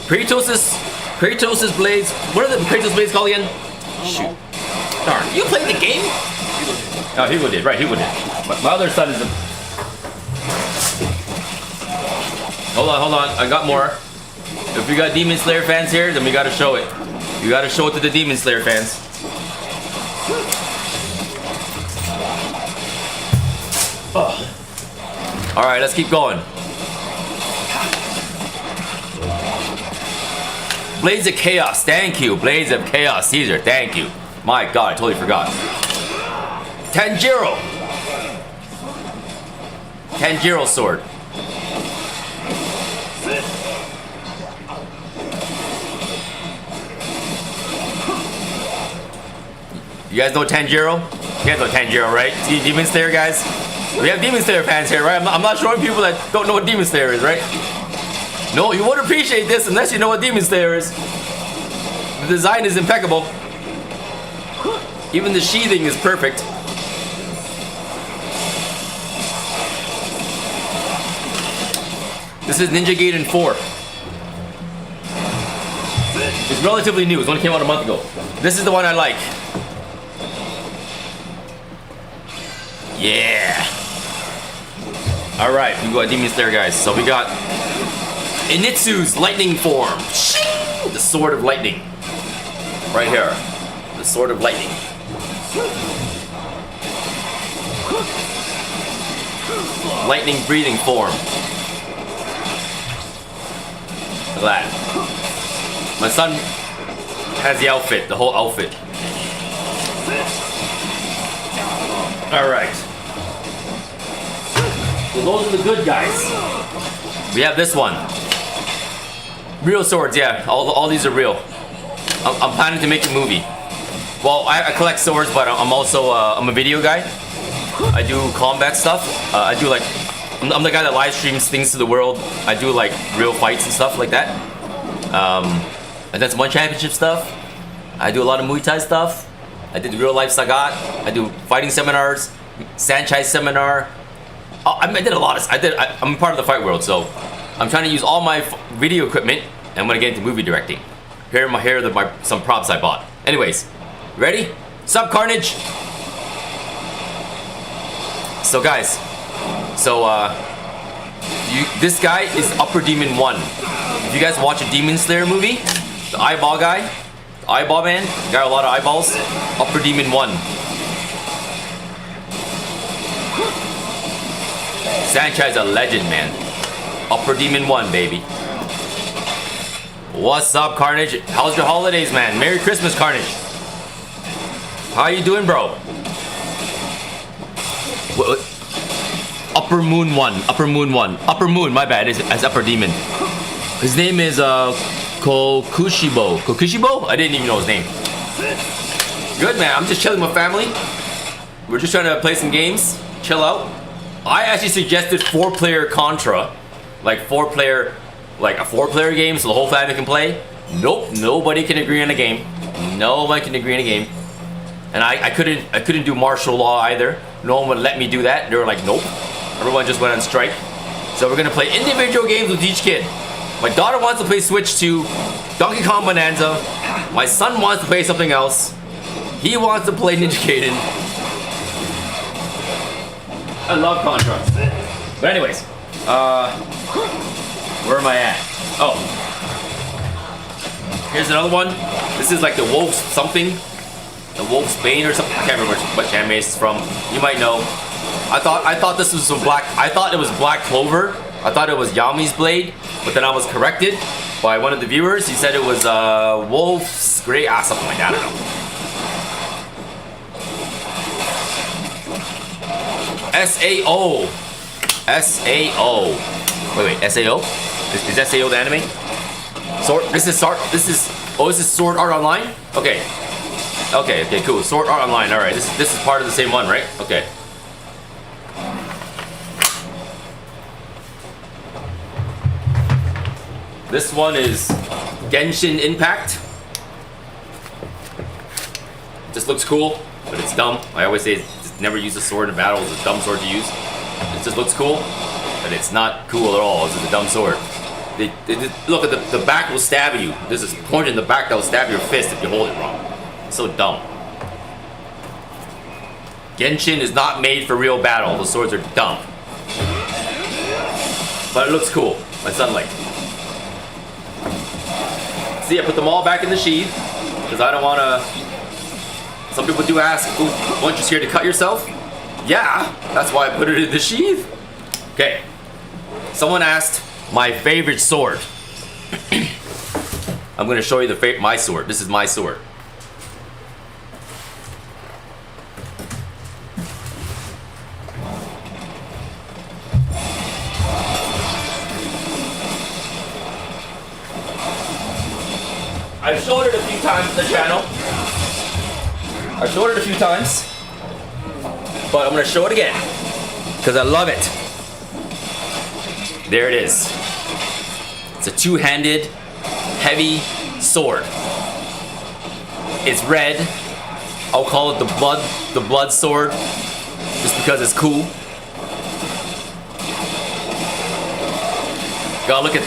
Kratos' blades. What are the Kratos blades called again? Shoot. Darn. You played the game? Oh, Hugo did. Right, Hugo did. My other son is a... Hold on. I got more. If we got Demon Slayer fans here, then we gotta show it. You gotta show it to the Demon Slayer fans. Oh. Alright, let's keep going. Blades of Chaos. Thank you. Blades of Chaos. Caesar. Thank you. My God, I totally forgot. Tanjiro. Tanjiro sword. You guys know Tanjiro? You guys know Tanjiro, right? See Demon Slayer, guys? We have Demon Slayer fans here, right? I'm not showing people that don't know what Demon Slayer is, right? No, you won't appreciate this unless you know what Demon Slayer is. The design is impeccable. Even the sheathing is perfect. This is Ninja Gaiden 4. It's relatively new. It only came out a month ago. This is the one I like. Yeah. All right, we got Demon Slayer, guys. So we got Initsu's lightning form. The sword of lightning. Right here. The sword of lightning. Lightning breathing form. Look at that. My son has the outfit, the whole outfit. All right. So those are the good guys. We have this one. Real swords, yeah. All these are real. I'm planning to make a movie. Well, I collect swords, but I'm also I'm a video guy. I do combat stuff. I do like I'm the guy that live streams things to the world. I do like real fights and stuff like that. I done some One Championship stuff. I do a lot of Muay Thai stuff. I did real life Sagat. I do fighting seminars, Sanchez seminar. I did a lot of. I'm part of the fight world, so I'm trying to use all my video equipment, and I'm gonna get into movie directing. Here are some props I bought. Anyways, ready? Sup, Carnage? So guys, this guy is Upper Demon 1. If you guys watch a Demon Slayer movie, the eyeball guy, the eyeball man, the guy with a lot of eyeballs, Upper Demon 1. Sanchez a legend, man. Upper Demon 1, baby. What's up, Carnage? How's your holidays, man? Merry Christmas, Carnage. How you doing, bro? What? Upper Moon 1. Upper Moon 1. Upper Moon, my bad. It's Upper Demon. His name is Kokushibo. Kokushibo? I didn't even know his name. Good, man. I'm just chilling with family. We're just trying to play some games. Chill out. I actually suggested 4-player Contra. Like a 4-player game so the whole family can play. Nope, nobody can agree on a game. Nobody can agree on a game. And I couldn't do martial law either. No one would let me do that. They were like, nope. Everyone just went on strike. So we're gonna play individual games with each kid. My daughter wants to play Switch 2, Donkey Kong Bonanza. My son wants to play something else. He wants to play Ninja Gaiden. I love Contra. But anyways, where am I at? Oh. Here's another one. This is like the Wolf's something. The Wolf's Bane or something. I can't remember what anime it's from. You might know. I thought this was some black. I thought it was Black Clover. I thought it was Yami's blade, but then I was corrected by one of the viewers. He said it was Wolf's Great something like that. I don't know. SAO. SAO. Wait, SAO? Is SAO the anime? This is Sword Art Online? Okay, cool. Sword Art Online, alright. This is part of the same one, right? Okay. This one is Genshin Impact. Just looks cool, but it's dumb. I always say never use a sword in battle. It's a dumb sword to use. It just looks cool, but it's not cool at all. It's a dumb sword. Look at the back will stab you. There's this point in the back that will stab your fist if you hold it wrong. It's so dumb. Genshin is not made for real battle. The swords are dumb. But it looks cool. My son liked it. See, I put them all back in the sheath because I don't want to. Some people do ask, weren't you scared to cut yourself? Yeah, that's why I put it in the sheath. Okay. Someone asked my favorite sword. I'm gonna show you my sword. This is my sword. I've showed it a few times on the channel. I've showed it a few times. But I'm gonna show it again. Because I love it. There it is. It's a two-handed, heavy sword. It's red. I'll call it the blood sword. Just because it's cool. God, look at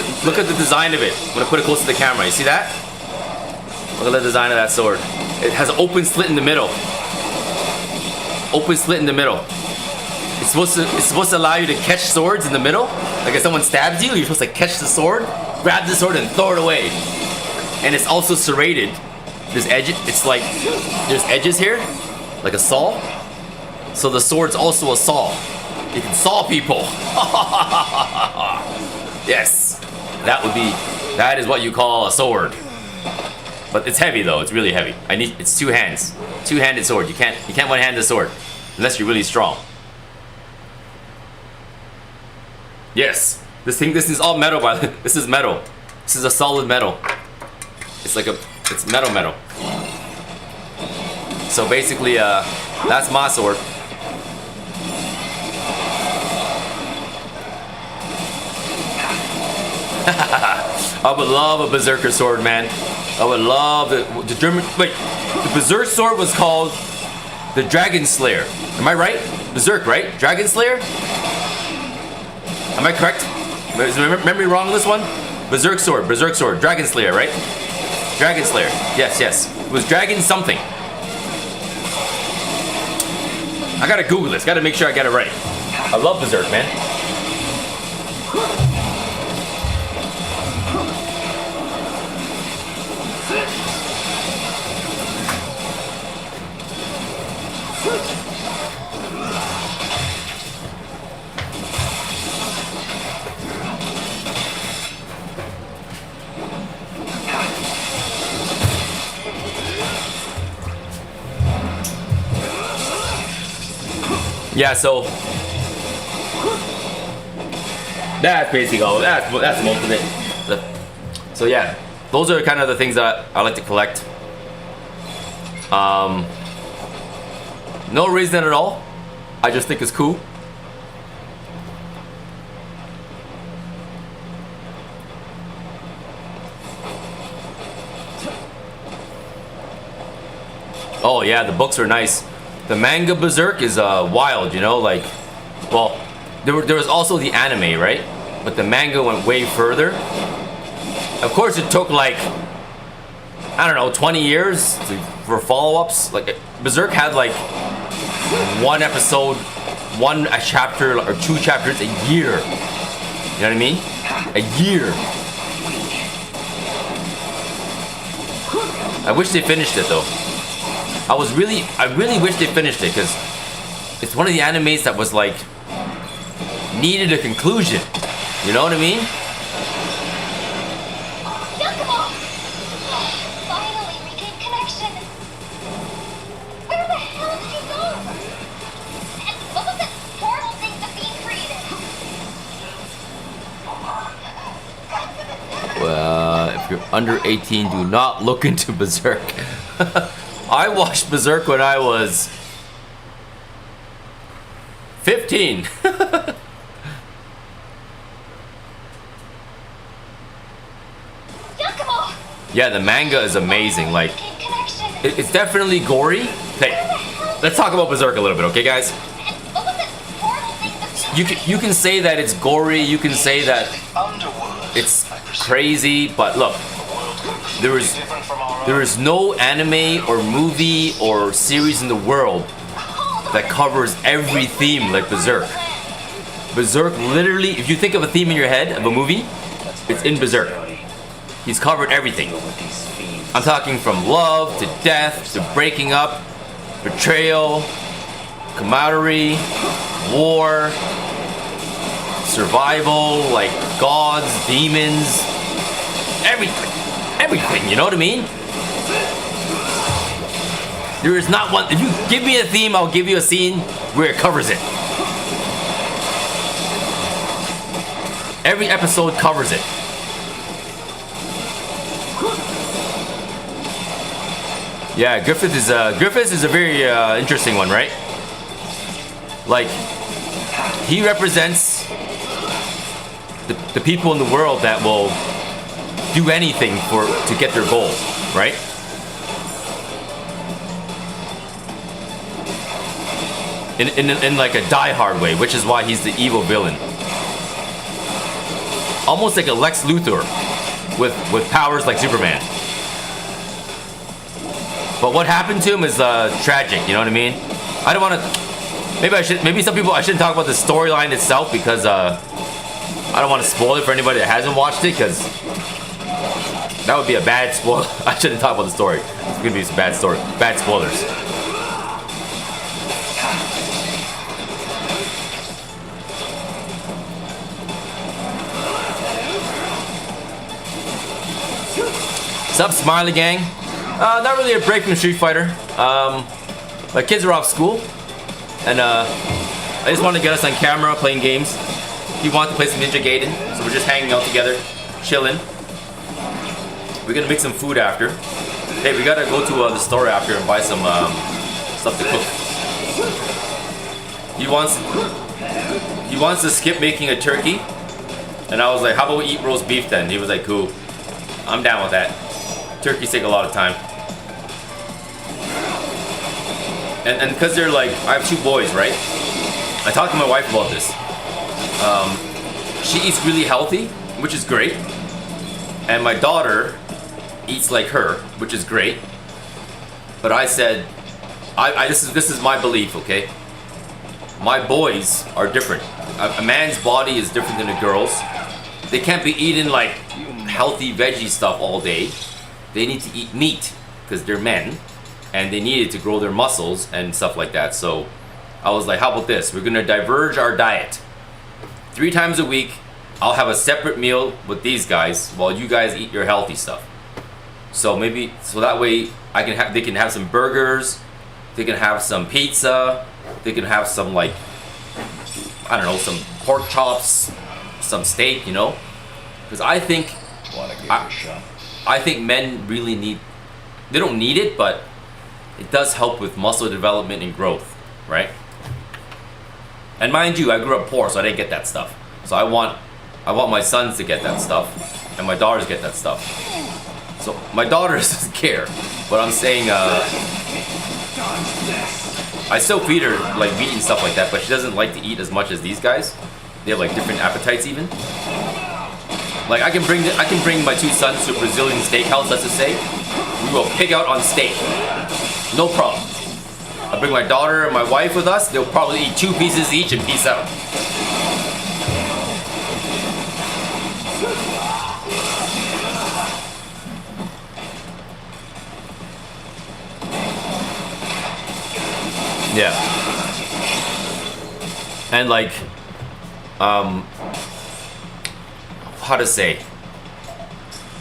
the design of it. I'm gonna put it close to the camera. You see that? Look at the design of that sword. It has an open slit in the middle. Open slit in the middle. It's supposed to allow you to catch swords in the middle. Like if someone stabs you, you're supposed to catch the sword, grab the sword, and throw it away. And it's also serrated. There's edges. It's like there's edges here, like a saw. So the sword's also a saw. You can saw people. Yes, that is what you call a sword. But it's heavy though. It's really heavy. It's two hands, two-handed sword. You can't one-hand the sword unless you're really strong. Yes, this is all metal. This is metal. This is a solid metal. It's metal. So basically, that's my sword. I would love a berserker sword, man. I would love the German. Wait, the berserk sword was called the Dragon Slayer. Am I right? Berserk, right? Dragon Slayer? Am I correct? Is my memory wrong on this one? Berserk sword, Dragon Slayer, right? Dragon Slayer. Yes. It was Dragon something. I gotta Google this. Gotta make sure I get it right. I love Berserk, man. Yeah, so that's basically all. That's most of it. So yeah, those are kind of the things that I like to collect. No reason at all. I just think it's cool. Oh yeah, the books are nice. The manga Berserk is wild, you know, like, well, there was also the anime, right? But the manga went way further. Of course, it took like, I don't know, 20 years for follow-ups. Like, Berserk had like one episode, a chapter or two chapters a year. You know what I mean? A year. I wish they finished it though. I really wish they finished it because it's one of the animes that was like needed a conclusion. You know what I mean? Yakumo! Finally regained connection. Where the hell did he go? And what was that horrible thing the being created? Well, if you're under 18, do not look into Berserk. I watched Berserk when I was 15. Yakumo! Yeah, the manga is amazing. Like, it's definitely gory. Hey, let's talk about Berserk a little bit, okay, guys? You can say that it's gory. You can say that it's crazy, but look, there is no anime or movie or series in the world that covers every theme like Berserk. Berserk literally, if you think of a theme in your head of a movie, it's in Berserk. He's covered everything. I'm talking from love to death to breaking up, betrayal, camaraderie, war, survival, like gods, demons, everything. everything, you know what I mean? There is not one. If you give me a theme, I'll give you a scene where it covers it. Every episode covers it. Yeah, Griffith is a very interesting one, right? Like, he represents the people in the world that will do anything to get their goal, right? In like a die-hard way, which is why he's the evil villain. Almost like a Lex Luthor with powers like Superman. But what happened to him is tragic, you know what I mean? I don't want to... Maybe some people... I shouldn't talk about the storyline itself because I don't want to spoil it for anybody that hasn't watched it because that would be a bad spoil. I shouldn't talk about the story. It's going to be some bad spoilers. What's up, Smiley Gang? Not really a break from Street Fighter. My kids are off school, and I just wanted to get us on camera playing games. He wanted to play some Ninja Gaiden, so we're just hanging out together, chilling. We're gonna make some food after. Hey, we gotta go to the store after and buy some stuff to cook. He wants to skip making a turkey, and I was like, how about we eat roast beef then? He was like, cool. I'm down with that. Turkeys take a lot of time. And because they're like, I have 2 boys, right? I talked to my wife about this. She eats really healthy, which is great. And my daughter eats like her, which is great. But I said, this is my belief, okay? My boys are different. A man's body is different than a girl's. They can't be eating like healthy veggie stuff all day. They need to eat meat because they're men and they need it to grow their muscles and stuff like that. So I was like, how about this? We're gonna diverge our diet. 3 times a week, I'll have a separate meal with these guys while you guys eat your healthy stuff. So that way they can have some burgers, they can have some pizza, they can have some like, I don't know, some pork chops, some steak, you know? Because I think I think men really they don't need it, but it does help with muscle development and growth, right? And mind you, I grew up poor, so I didn't get that stuff. So I want my sons to get that stuff, and my daughters get that stuff. So my daughter doesn't care, but I'm saying I still feed her like meat and stuff like that, but she doesn't like to eat as much as these guys. They have like different appetites even. Like I can bring my 2 sons to a Brazilian steakhouse, let's just say. We will pig out on steak. No problem. I bring my daughter and my wife with us, they'll probably eat 2 pieces each and peace out. Yeah. And like, how to say,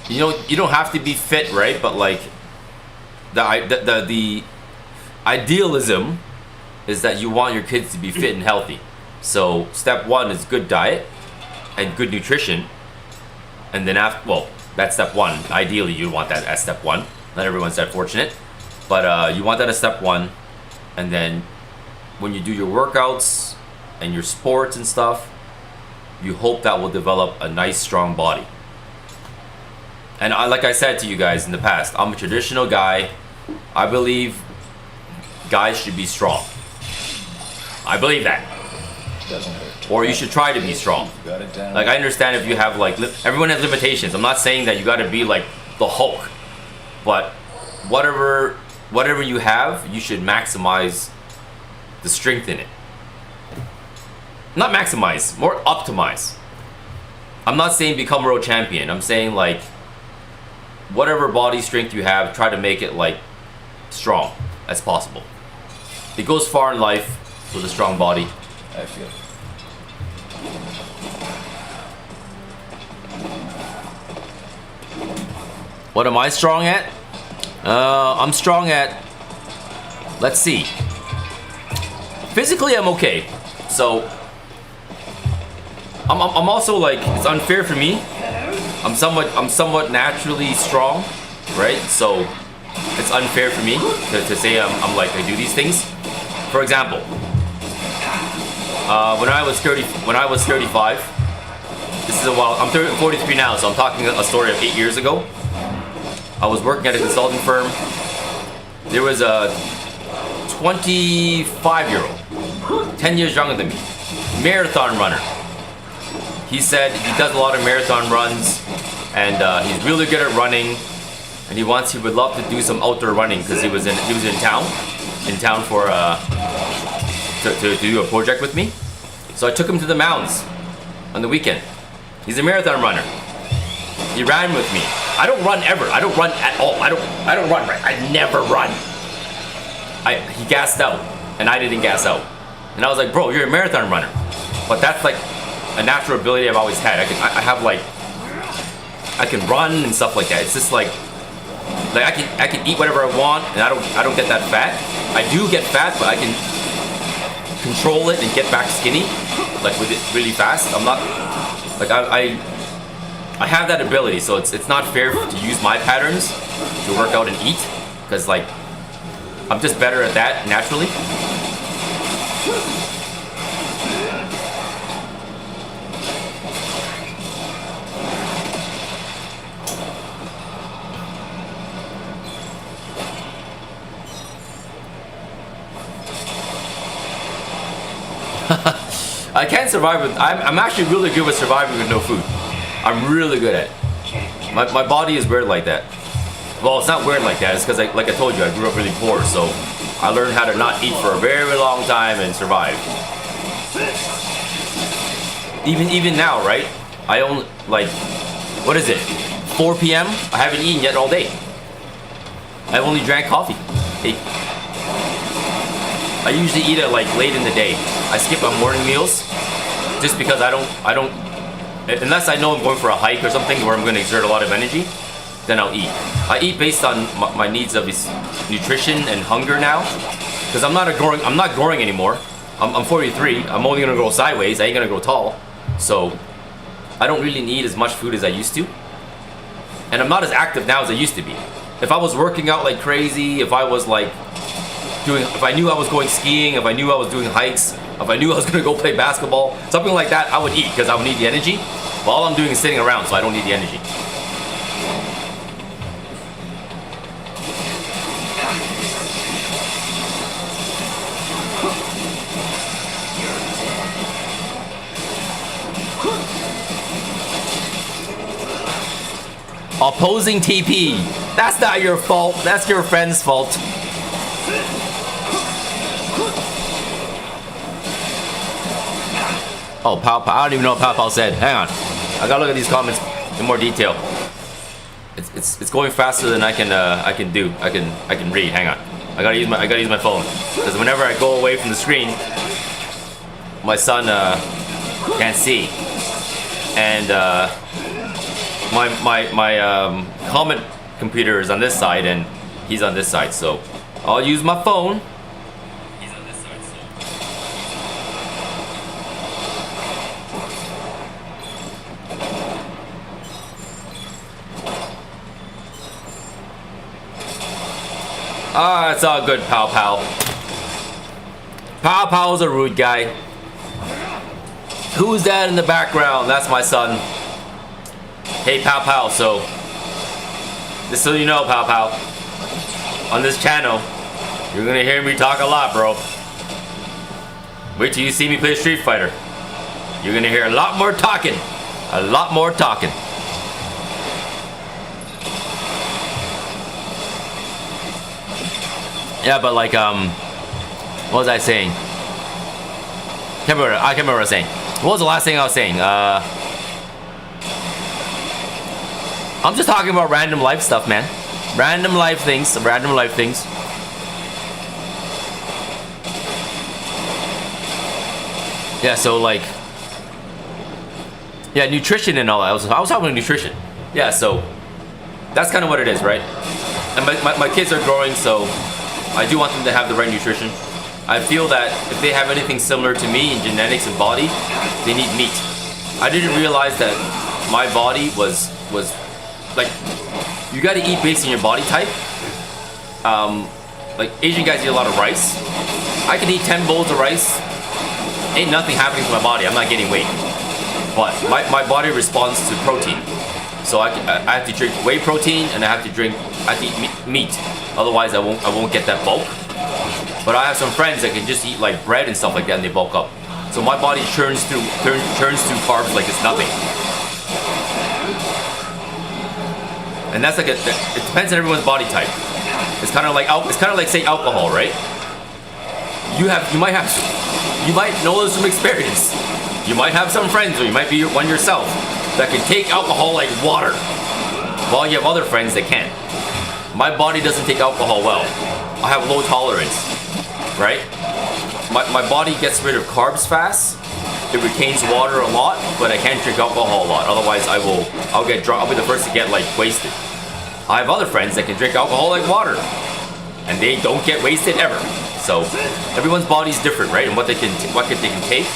you know, you don't have to be fit, right? But like, the idealism is that you want your kids to be fit and healthy. So step 1 is good diet and good nutrition, and then that's step 1. Ideally, you want that as step 1. Not everyone's that fortunate, but you want that as step 1. And then when you do your workouts and your sports and stuff, you hope that will develop a nice strong body. And like I said to you guys in the past, I'm a traditional guy. I believe guys should be strong. I believe that. Or you should try to be strong. Like I understand if you have like, everyone has limitations. I'm not saying that you gotta be like the Hulk, but whatever you have, you should maximize the strength in it. Not maximize, more optimize. I'm not saying become world champion. I'm saying like, whatever body strength you have, try to make it like strong as possible. It goes far in life with a strong body. I feel it. What am I strong at? I'm strong at, let's see. Physically, I'm okay. So, I'm also like, it's unfair for me. I'm somewhat naturally strong, right? So, it's unfair for me to say I'm like, I do these things. For example, when I was 35, this is a while, I'm 43 now, so I'm talking a story of 8 years ago. I was working at a consulting firm. There was a 25-year-old, 10 years younger than me, marathon runner. He said he does a lot of marathon runs, and he's really good at running, and he would love to do some outdoor running because he was in town for to do a project with me. So I took him to the mountains on the weekend. He's a marathon runner. He ran with me. I don't run ever. I don't run at all. I don't run. Right? I never run. He gassed out, and I didn't gas out. And I was like, bro, you're a marathon runner. But that's like a natural ability I've always had. I can run and stuff like that. It's just like I can eat whatever I want, and I don't get that fat. I do get fat, but I can control it and get back skinny, like with it really fast. I'm not like I have that ability, so it's not fair to use my patterns to work out and eat, because like I'm just better at that naturally. I can't survive with. I'm actually really good with surviving with no food. I'm really good at it. My body is weird like that. Well, it's not weird like that. It's because, like I told you, I grew up really poor, so I learned how to not eat for a very long time and survive. Even now, right? I only like, what is it? 4 p.m. I haven't eaten yet all day. I've only drank coffee. I usually eat it like late in the day. I skip my morning meals just because I don't, unless I know I'm going for a hike or something where I'm going to exert a lot of energy, then I'll eat. I eat based on my needs of nutrition and hunger now, because I'm not growing anymore. I'm 43. I'm only going to grow sideways. I ain't going to grow tall. So I don't really need as much food as I used to. And I'm not as active now as I used to be. If I was working out like crazy, if I was like if I knew I was going skiing, if I knew I was doing hikes, if I knew I was going to go play basketball, something like that, I would eat because I would need the energy. But all I'm doing is sitting around, so I don't need the energy. Opposing TP. That's not your fault. That's your friend's fault. Oh, Pow Pow. I don't even know what Pow Pow said. Hang on. I gotta look at these comments in more detail. It's going faster than I can read. Hang on. I gotta use my phone, because whenever I go away from the screen, my son can't see, and my comment computer is on this side and he's on this side, so I'll use my phone. He's on this side, so. Ah, it's all good, Pow Pow. Pow Pow's a rude guy. Who's that in the background? That's my son. Hey, Pow Pow, so just so you know, Pow Pow, on this channel, you're gonna hear me talk a lot, bro. Wait till you see me play Street Fighter. You're gonna hear a lot more talking. A lot more talking. Yeah, but like, what was I saying? I can't remember what I was saying. What was the last thing I was saying? I'm just talking about random life stuff, man. Random life things. Random life things. Yeah, so like, yeah, nutrition and all that. I was talking about nutrition. Yeah, so that's kind of what it is, right? And my kids are growing, so I do want them to have the right nutrition. I feel that if they have anything similar to me in genetics and body, they need meat. I didn't realize that my body was like, you got to eat based on your body type. Like Asian guys eat a lot of rice. I can eat 10 bowls of rice. Ain't nothing happening to my body. I'm not getting weight. But my body responds to protein. So I have to drink whey protein, and I have to eat meat. Otherwise, I won't get that bulk. But I have some friends that can just eat like bread and stuff like that, and they bulk up. So my body churns through carbs like it's nothing. And that's like it depends on everyone's body type. It's kind of like say alcohol, right? You might know this from experience. You might have some friends, or you might be one yourself, that can take alcohol like water, while you have other friends that can't. My body doesn't take alcohol well. I have low tolerance, right? My body gets rid of carbs fast. It retains water a lot, but I can't drink alcohol a lot. Otherwise, I'll get drunk. I'll be the first to get like wasted. I have other friends that can drink alcohol like water, and they don't get wasted ever. So everyone's body's different, right? And what they can take,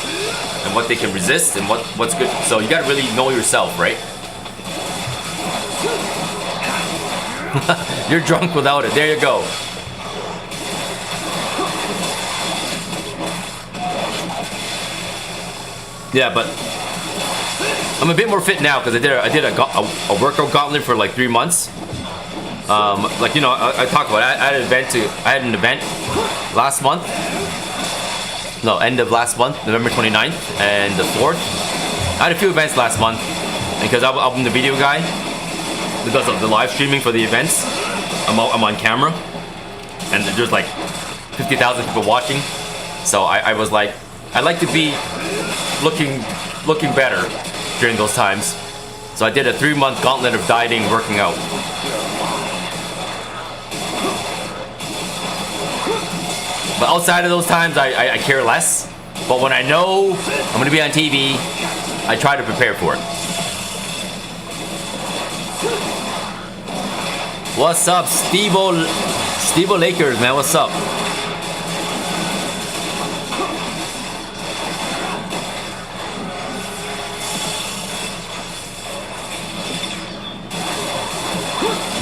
and what they can resist, and what's good. So you gotta really know yourself, right? You're drunk without it. There you go. Yeah, but I'm a bit more fit now because I did a workout gauntlet for like 3 months. Like, you know, I talked about it. I had an event last month. No, end of last month, November 29th and the 4th. I had a few events last month because I'm the video guy. Because of the live streaming for the events, I'm on camera, and there's like 50,000 people watching. So I was like, I like to be looking better during those times. So I did a 3-month gauntlet of dieting, working out. But outside of those times, I care less. But when I know I'm gonna be on TV, I try to prepare for it. What's up, Steve-O Lakers, man? What's up?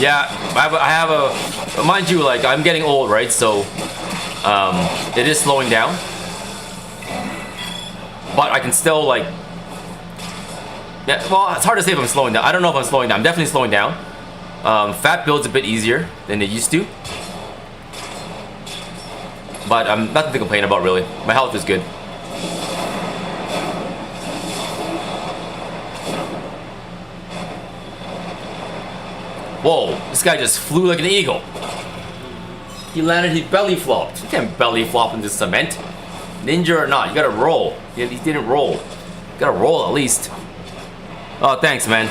Yeah, I have a, mind you, like, I'm getting old, right? So it is slowing down, but I can still, like, yeah, well, it's hard to say if I'm slowing down. I don't know if I'm slowing down. I'm definitely slowing down. Fat build's a bit easier than it used to, but nothing to complain about, really. My health is good. Whoa, this guy just flew like an eagle. He landed, he belly flopped. You can't belly flop into cement. Ninja or not, you gotta roll. He didn't roll. You gotta roll at least. Oh, thanks, man.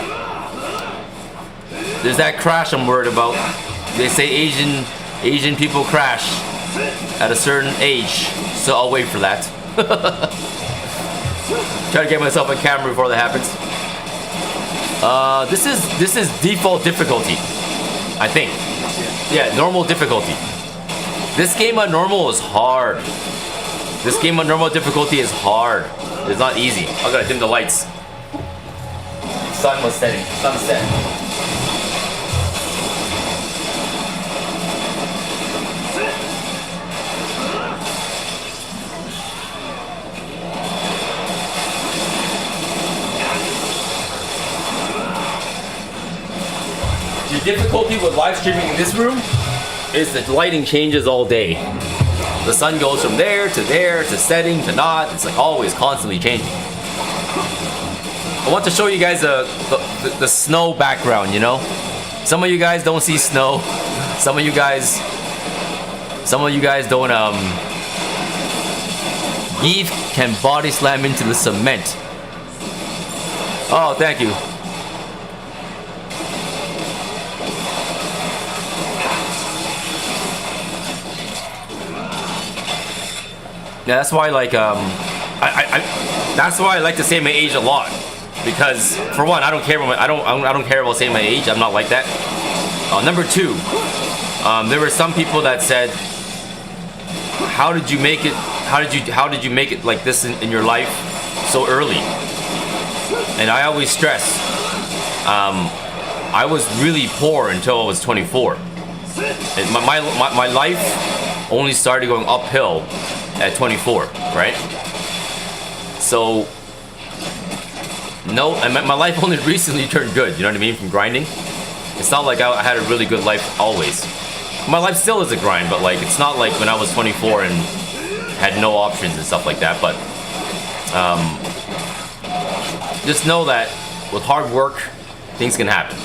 There's that crash I'm worried about. They say Asian people crash at a certain age, so I'll wait for that. Try to get myself on camera before that happens. This is default difficulty, I think. Yeah, normal difficulty. This game on normal is hard. This game on normal difficulty is hard. It's not easy. I gotta dim the lights. Sun was setting. Sunset. The difficulty with live streaming in this room is the lighting changes all day. The sun goes from there to setting to not. It's like always constantly changing. I want to show you guys the snow background, you know? Some of you guys don't see snow. Some of you guys don't Eve can body slam into the cement. Oh, thank you. Yeah, that's why, like, that's why I like to say my age a lot, because for one, I don't care about saying my age. I'm not like that. Number 2, there were some people that said, how did you make it? How did you make it like this in your life so early? And I always stress, I was really poor until I was 24. And my life only started going uphill at 24, right? So, no, my life only recently turned good, you know what I mean, from grinding. It's not like I had a really good life always. My life still is a grind, but like, it's not like when I was 24 and had no options and stuff like that, but just know that with hard work, things can happen.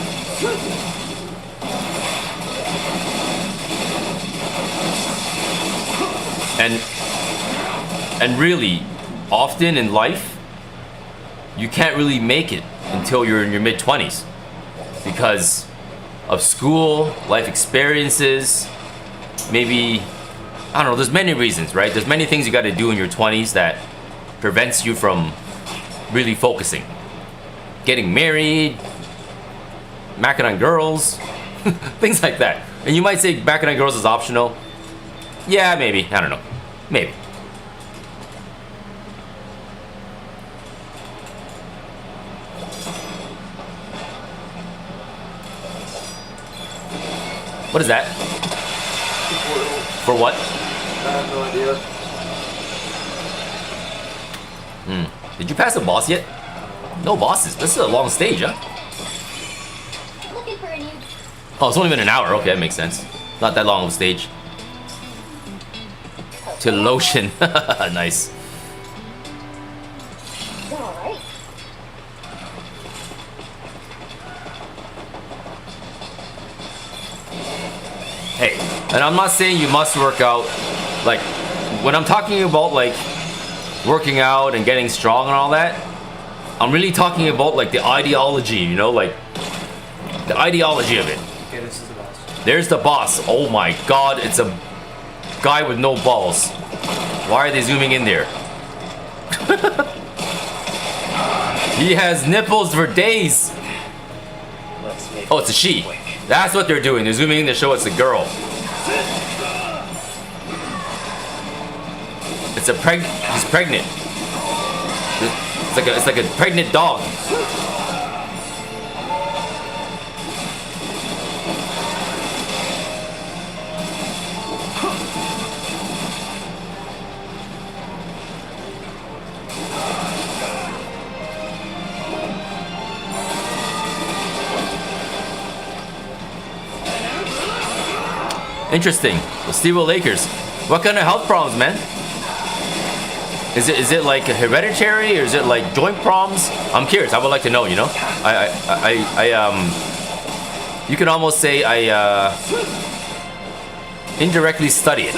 And really, often in life, you can't really make it until you're in your mid-20s because of school, life experiences, maybe, I don't know, there's many reasons, right? There's many things you got to do in your 20s that prevents you from really focusing. Getting married, macking on girls, things like that. And you might say macking on girls is optional. Yeah, maybe, I don't know, maybe. What is that? For what? I have no idea. Did you pass the boss yet? No bosses. This is a long stage, huh? Looking for a new. Oh, it's only been an hour. Okay, that makes sense. Not that long of a stage. To lotion. Nice. Is that alright? Hey, and I'm not saying you must work out. Like, when I'm talking about like working out and getting strong and all that, I'm really talking about like the ideology, you know, like the ideology of it. Okay, this is the boss. There's the boss. Oh my god, it's a guy with no balls. Why are they zooming in there? He has nipples for days. Let's make Oh, it's a she. That's what they're doing. They're zooming in to show it's a girl. It's a she's pregnant. It's like a pregnant dog. Interesting. The Steel Lakers. What kind of health problems, man? Is it like hereditary or is it like joint problems? I'm curious. I would like to know. You know, you can almost say I indirectly study it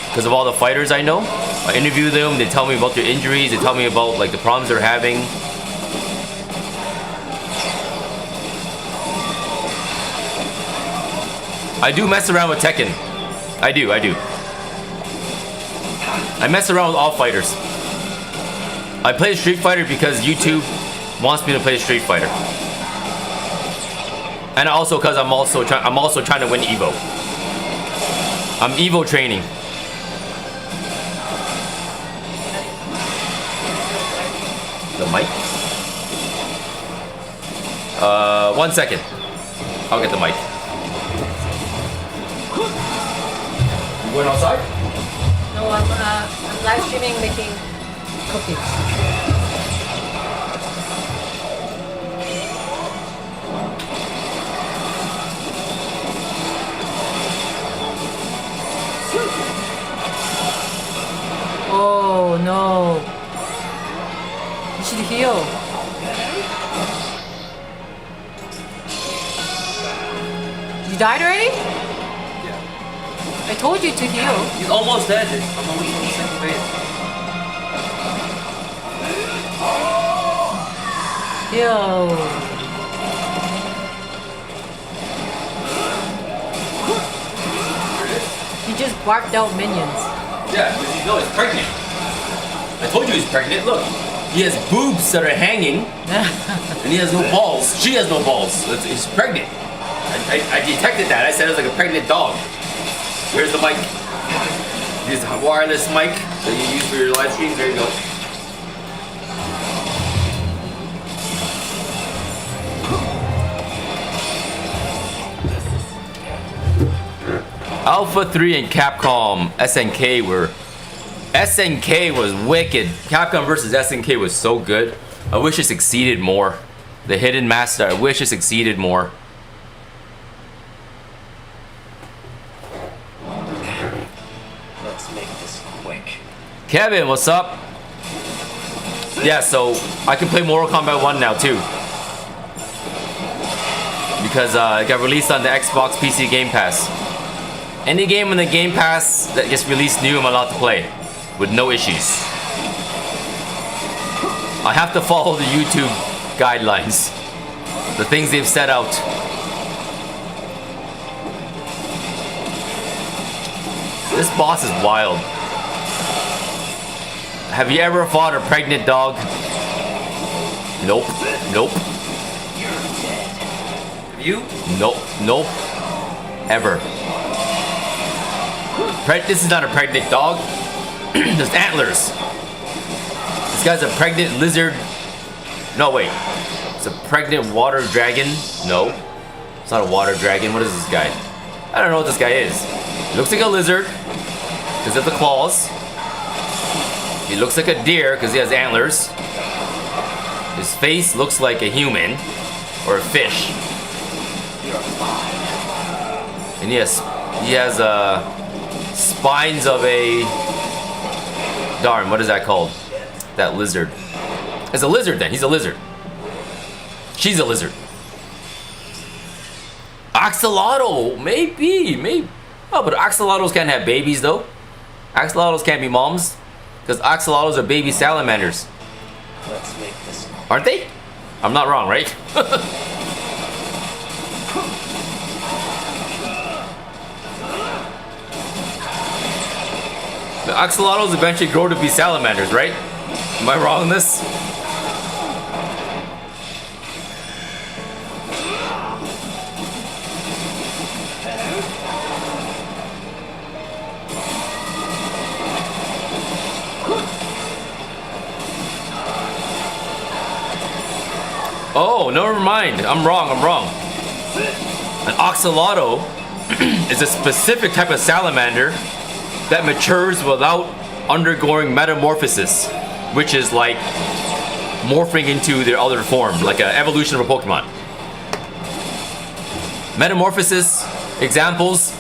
because of all the fighters I know. I interview them. They tell me about their injuries. They tell me about like the problems they're having. I do mess around with Tekken. I do. I mess around with all fighters. I play Street Fighter because YouTube wants me to play Street Fighter. And also because I'm also trying to win Evo. I'm Evo training. The mic? 1 second. I'll get the mic. Going outside? No, I'm live streaming making cookies. Oh no. You should heal. You died already? I told you to heal. He's almost dead. I'm almost on the second phase. Yo. He just barked out minions. Yeah, because no, he's pregnant. I told you he's pregnant. Look, he has boobs that are hanging, and he has no balls. She has no balls. He's pregnant. I detected that. I said it was like a pregnant dog. Here's the mic. Use the wireless mic that you use for your live streams. There you go. Alpha 3 and Capcom SNK were... SNK was wicked. Capcom versus SNK was so good. I wish it succeeded more. The Hidden Master, I wish it succeeded more. Let's make this quick. Kevin, what's up? Yeah, so I can play Mortal Kombat 1 now too. Because it got released on the Xbox PC Game Pass. Any game in the Game Pass that gets released new, I'm allowed to play. With no issues. I have to follow the YouTube guidelines. The things they've set out. This boss is wild. Have you ever fought a pregnant dog? Nope. Nope. Have you? Nope. Nope. Ever. This is not a pregnant dog. There's antlers. This guy's a pregnant lizard. No, wait. It's a pregnant water dragon. No. It's not a water dragon. What is this guy? I don't know what this guy is. He looks like a lizard because of the claws. He looks like a deer because he has antlers. His face looks like a human or a fish. And he has spines of a... Darn, what is that called? That lizard. It's a lizard then. He's a lizard. She's a lizard. Axolotl, maybe. Oh, but axolotls can't have babies though. Axolotls can't be moms. Because axolotls are baby salamanders. Let's make this. Aren't they? I'm not wrong, right? The axolotls eventually grow to be salamanders, right? Am I wrong on this? Oh, never mind. I'm wrong. An axolotl is a specific type of salamander that matures without undergoing metamorphosis, which is like morphing into their other form, like an evolution of a Pokemon. Metamorphosis, examples,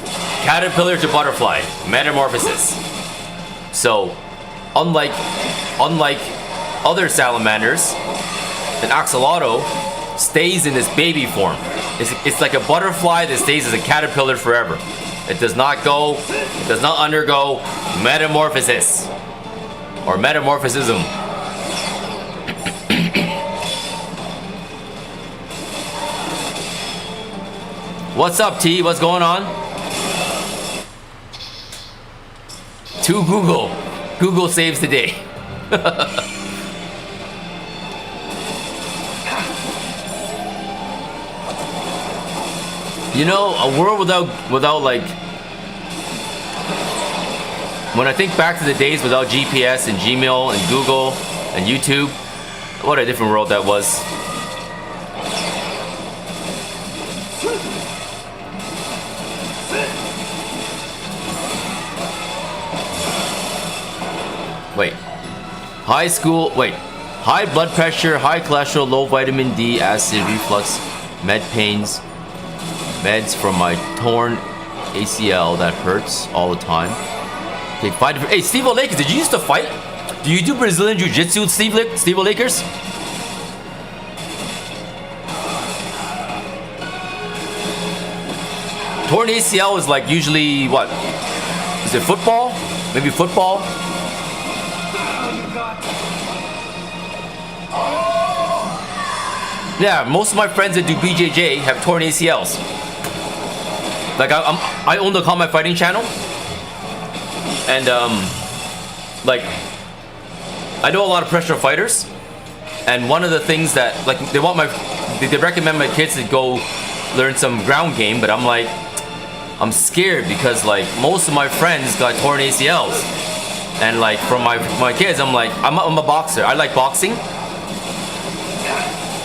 caterpillar to butterfly, metamorphosis. So, unlike other salamanders, an axolotl stays in this baby form. It's like a butterfly that stays as a caterpillar forever. It does not undergo metamorphosis or metamorphosism. What's up, T? What's going on? To Google. Google saves the day. You know, a world without like, when I think back to the days without GPS and Gmail and Google and YouTube, what a different world that was. Wait. High blood pressure, high cholesterol, low vitamin D, acid reflux, med pains, meds from my torn ACL that hurts all the time. Take 5 different... Hey, Steve Lakers, did you used to fight? Do you do Brazilian Jiu-Jitsu, Steve Lakers? Torn ACL is like usually what? Is it football? Maybe football? Yeah, most of my friends that do BJJ have torn ACLs. Like I own the Combat Fighting channel, and like I know a lot of professional fighters, and one of the things that like they recommend my kids to go learn some ground game, but I'm like, I'm scared because like most of my friends got torn ACLs, and like from my kids, I'm like, I'm a boxer. I like boxing,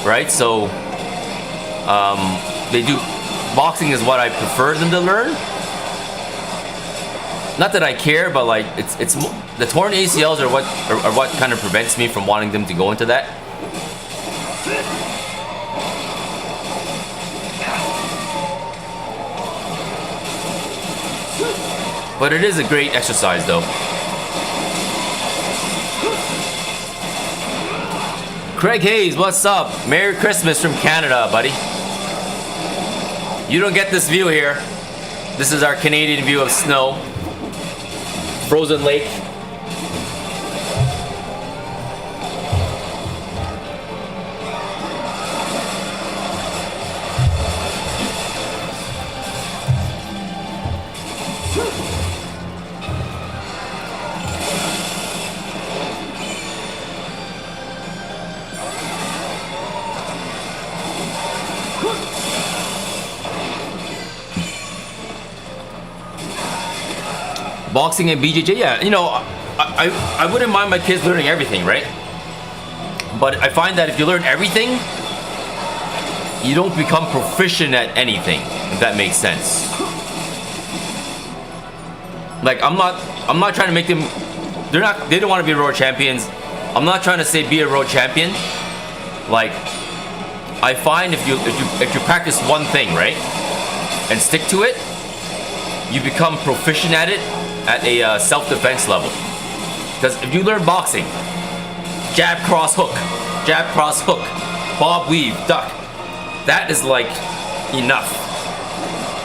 right? So they do boxing is what I prefer them to learn. Not that I care, but like it's the torn ACLs are what kind of prevents me from wanting them to go into that. But it is a great exercise though. Craig Hayes, what's up? Merry Christmas from Canada, buddy. You don't get this view here. This is our Canadian view of snow. Frozen lake. Boxing and BJJ, yeah, you know, I wouldn't mind my kids learning everything, right? But I find that if you learn everything, you don't become proficient at anything, if that makes sense. Like I'm not trying to make them, they don't want to be world champions. I'm not trying to say be a world champion. Like I find if you practice one thing, right, and stick to it, you become proficient at it at a self-defense level. Because if you learn boxing, jab, cross, hook, bob, weave, duck, that is like enough.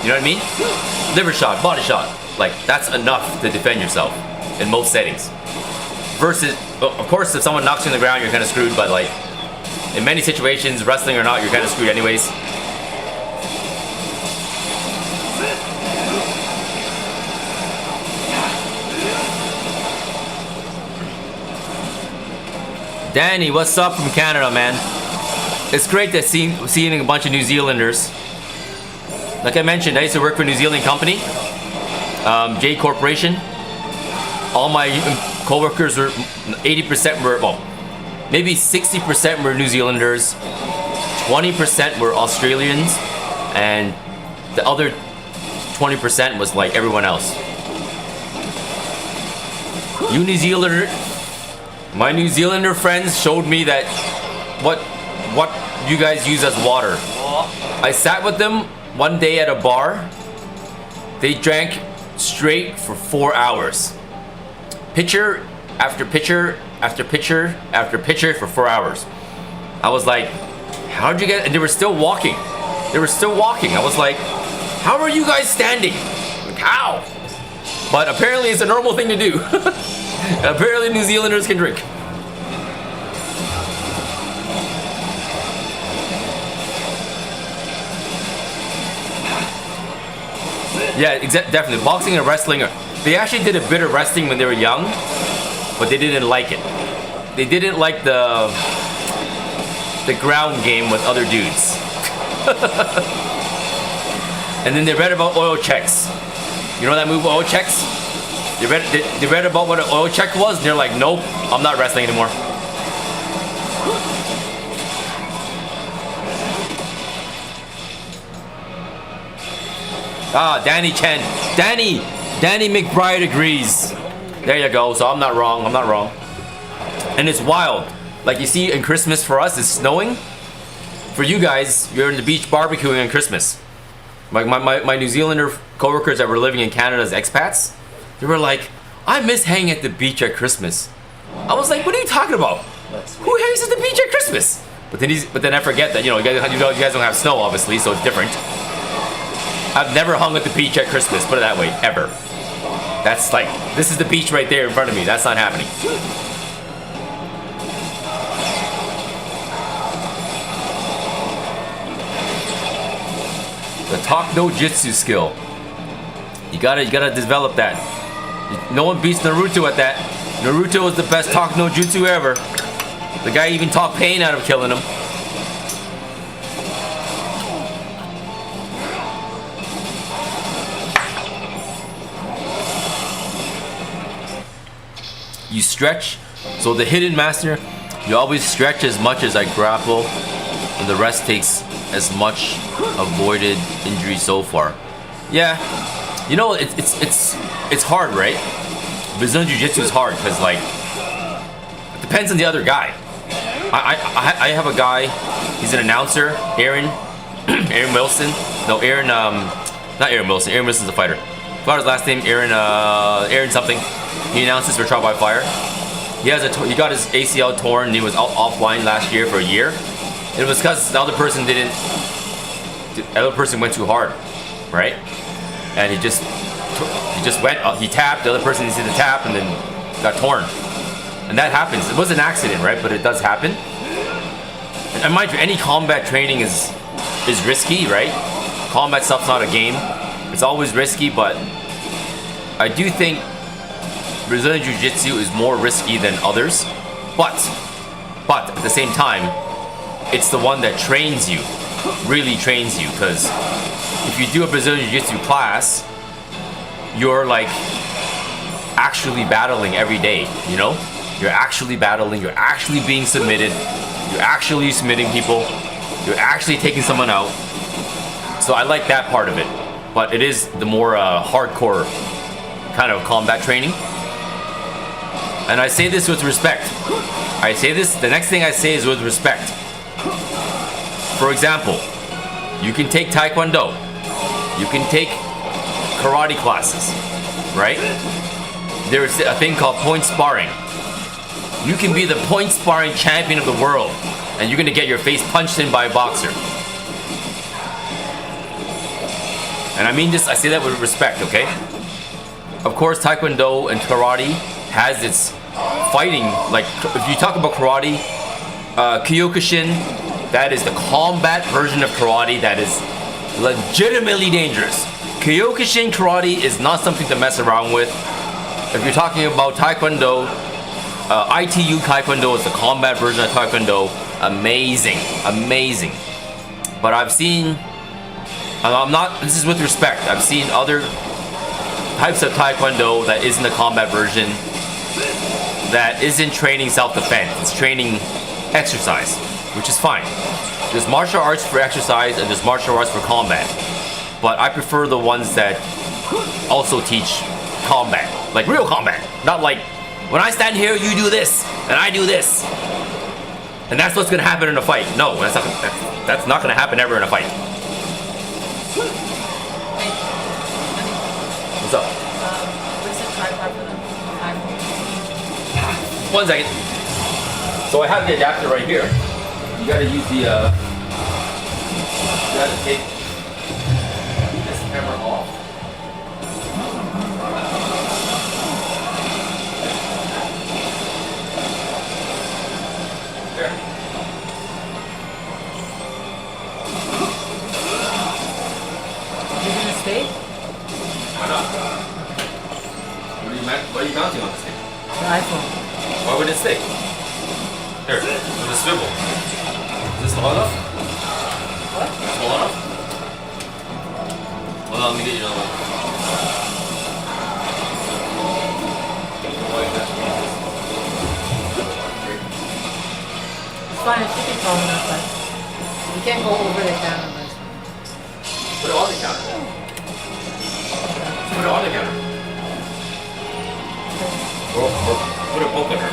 You know what I mean? Liver shot, body shot, like that's enough to defend yourself in most settings. Versus, of course, if someone knocks you on the ground, you're kind of screwed, but like in many situations, wrestling or not, you're kind of screwed anyways. Danny, what's up from Canada, man? It's great to seeing a bunch of New Zealanders. Like I mentioned, I used to work for a New Zealand company, J Corporation. All my co-workers were 80% were, well, maybe 60% were New Zealanders, 20% were Australians, and the other 20% was like everyone else. You New Zealander. My New Zealander friends showed me that what you guys use as water. I sat with them one day at a bar. They drank straight for 4 hours. Pitcher after pitcher after pitcher after pitcher for 4 hours. I was like, how'd you get, and they were still walking. I was like, how are you guys standing? Like, how? But apparently it's a normal thing to do. Apparently New Zealanders can drink. Yeah, definitely. Boxing and wrestling, they actually did a bit of wrestling when they were young, but they didn't like it. They didn't like the ground game with other dudes. And then they read about oil checks. You know that move, oil checks? They read about what an oil check was, and they're like, nope, I'm not wrestling anymore. Ah, Danny Chen. Danny McBride agrees. There you go, so I'm not wrong. And it's wild. Like you see in Christmas for us, it's snowing. For you guys, you're in the beach barbecuing on Christmas. Like my New Zealander coworkers that were living in Canada as expats, they were like, I miss hanging at the beach at Christmas. I was like, what are you talking about? Who hangs at the beach at Christmas? But then I forget that, you guys don't have snow, obviously, so it's different. I've never hung at the beach at Christmas, put it that way, ever. That's like, this is the beach right there in front of me. That's not happening. The talk no jutsu skill. You gotta develop that. No one beats Naruto at that. Naruto is the best talk no jutsu ever. The guy even talked pain out of killing him. stretch. So the hidden master, you always stretch as much as I grapple, and the rest takes as much avoided injury so far. Yeah, you know, it's hard, right? Brazilian Jiu-Jitsu is hard because, like, it depends on the other guy. I have a guy, he's an announcer, Aaron Wilson. No, Aaron, not Aaron Wilson. Aaron Wilson's a fighter. I forgot his last name, Aaron something. He announces for Trial by Fire. He got his ACL torn and he was offline last year for a year. And it was because the other person went too hard, right? And he just went, he tapped, the other person didn't see the tap and then got torn. And that happens. It was an accident, right? But it does happen. And mind you, any combat training is risky, right? Combat stuff's not a game. It's always risky, but I do think Brazilian Jiu-Jitsu is more risky than others. But at the same time, it's the one that trains you, really trains you, because if you do a Brazilian Jiu-Jitsu class, you're like actually battling every day, you know? You're actually battling, you're actually being submitted, you're actually submitting people, you're actually taking someone out. So I like that part of it, but it is the more hardcore kind of combat training. And I say this with respect. I say this, the next thing I say is with respect. For example, you can take Taekwondo, you can take karate classes, right? There's a thing called point sparring. You can be the point sparring champion of the world, and you're gonna get your face punched in by a boxer. And I mean this, I say that with respect, okay? Of course, Taekwondo and karate has its fighting, like if you talk about karate, Kyokushin, that is the combat version of karate that is legitimately dangerous. Kyokushin karate is not something to mess around with. If you're talking about Taekwondo, ITU Taekwondo is the combat version of Taekwondo. Amazing, amazing. But I've seen, this is with respect, I've seen other types of Taekwondo that isn't the combat version, that isn't training self-defense, it's training exercise, which is fine. There's martial arts for exercise and there's martial arts for combat. But I prefer the ones that also teach combat, like real combat, not like, when I stand here, you do this, and I do this. And that's what's gonna happen in a fight. No, that's not gonna happen ever in a fight. What's up? What's the tripod for the iPhone? 1 second. So I have the adapter right here. You gotta use the, you gotta take this camera off. There. You're gonna stay? Why not? What are you mounting on this thing? The iPhone. Why would it stay? There, with a swivel. Is this tall enough? What? Tall enough? Hold on, let me get you another one. It's fine, it should be tall enough, but you can't go over the camera. Put it on the counter. Put it on the counter. Or put it both under.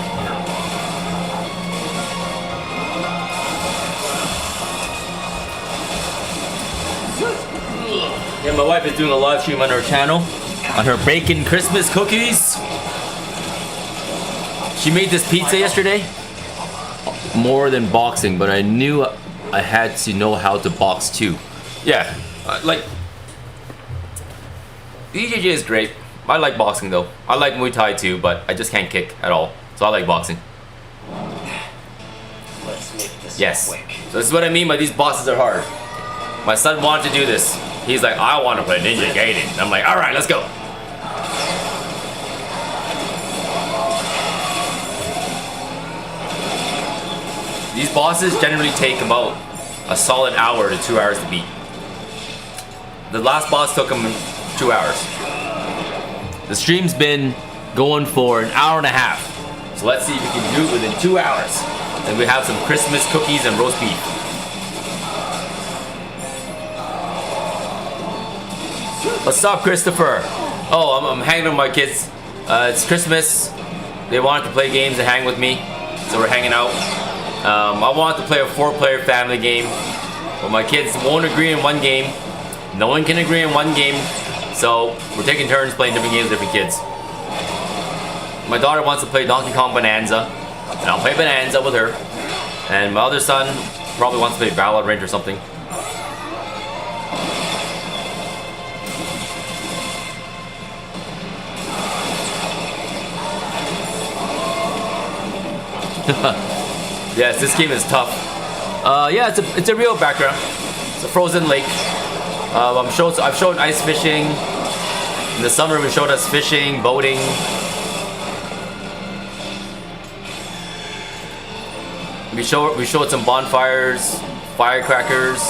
Yeah, my wife is doing a live stream on her channel on her bacon Christmas cookies. She made this pizza yesterday. More than boxing, but I knew I had to know how to box too. Yeah, like BJJ is great. I like boxing though. I like Muay Thai too, but I just can't kick at all. So I like boxing. Let's make this quick. So this is what I mean by these bosses are hard. My son wanted to do this. He's like, I want to play Ninja Gaiden. I'm like, all right, let's go. These bosses generally take about a solid hour to 2 hours to beat. The last boss took him 2 hours. The stream's been going for an hour and a half. So let's see if we can do it within 2 hours. And we have some Christmas cookies and roast beef. What's up, Christopher? Oh, I'm hanging with my kids. It's Christmas. They wanted to play games and hang with me, so we're hanging out. I wanted to play a 4-player family game, but my kids won't agree in one game. No one can agree in one game, so we're taking turns playing different games with different kids. My daughter wants to play Donkey Kong Bonanza, and I'll play Bonanza with her. And my other son probably wants to play Valorant or something. Yes, this game is tough. Yeah, it's a real background. It's a frozen lake. I've shown ice fishing. In the summer, we showed us fishing, boating. We showed some bonfires, firecrackers.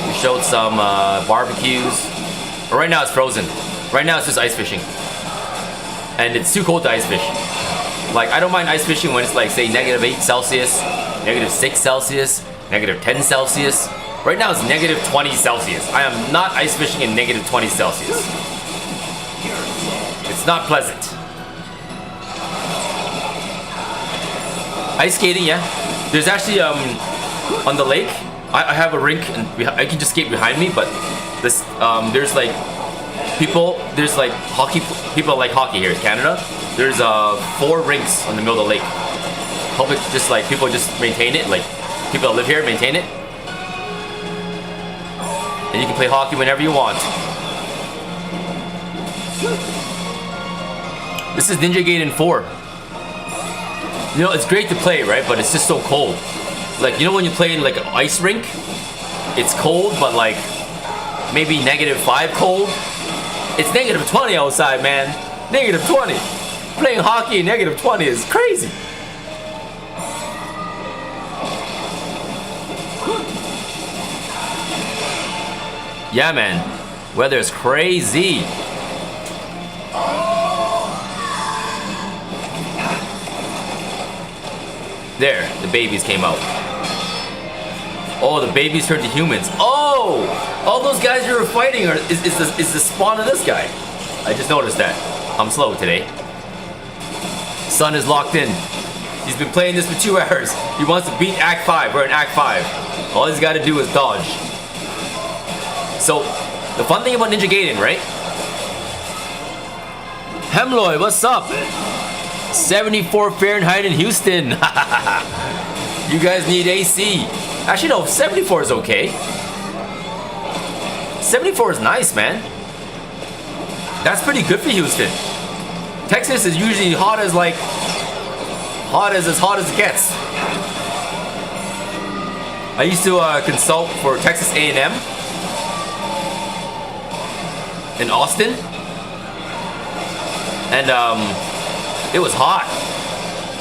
We showed some barbecues. But right now it's frozen. Right now it's just ice fishing, and it's too cold to ice fish. Like, I don't mind ice fishing when it's like, say, -8 Celsius, -6 Celsius, -10 Celsius. Right now it's -20 Celsius. I am not ice fishing in -20 Celsius. It's not pleasant. Ice skating, yeah. There's actually, on the lake, I have a rink, and I can just skate behind me, but this, there's like, there's like hockey, people like hockey here in Canada. There's 4 rinks on the middle of the lake. People just maintain it, like people that live here maintain it. And you can play hockey whenever you want. This is Ninja Gaiden 4. You know, it's great to play, right? But it's just so cold. Like, you know when you play in like an ice rink? It's cold, but like maybe -5 cold. It's -20 outside, man. -20. Playing hockey in -20 is crazy. Yeah, man. Weather is crazy. There, the babies came out. Oh, the babies turned to humans. Oh! All those guys you were fighting is the spawn of this guy. I just noticed that. I'm slow today. Son is locked in. He's been playing this for 2 hours. He wants to beat Act 5. We're in Act 5. All he's got to do is dodge. So, the fun thing about Ninja Gaiden, right? Hemloy, what's up? 74 Fahrenheit in Houston. You guys need AC. Actually, no, 74 is okay. 74 is nice, man. That's pretty good for Houston. Texas is usually hot as like, as hot as it gets. I used to consult for Texas A&M in Austin, and it was hot.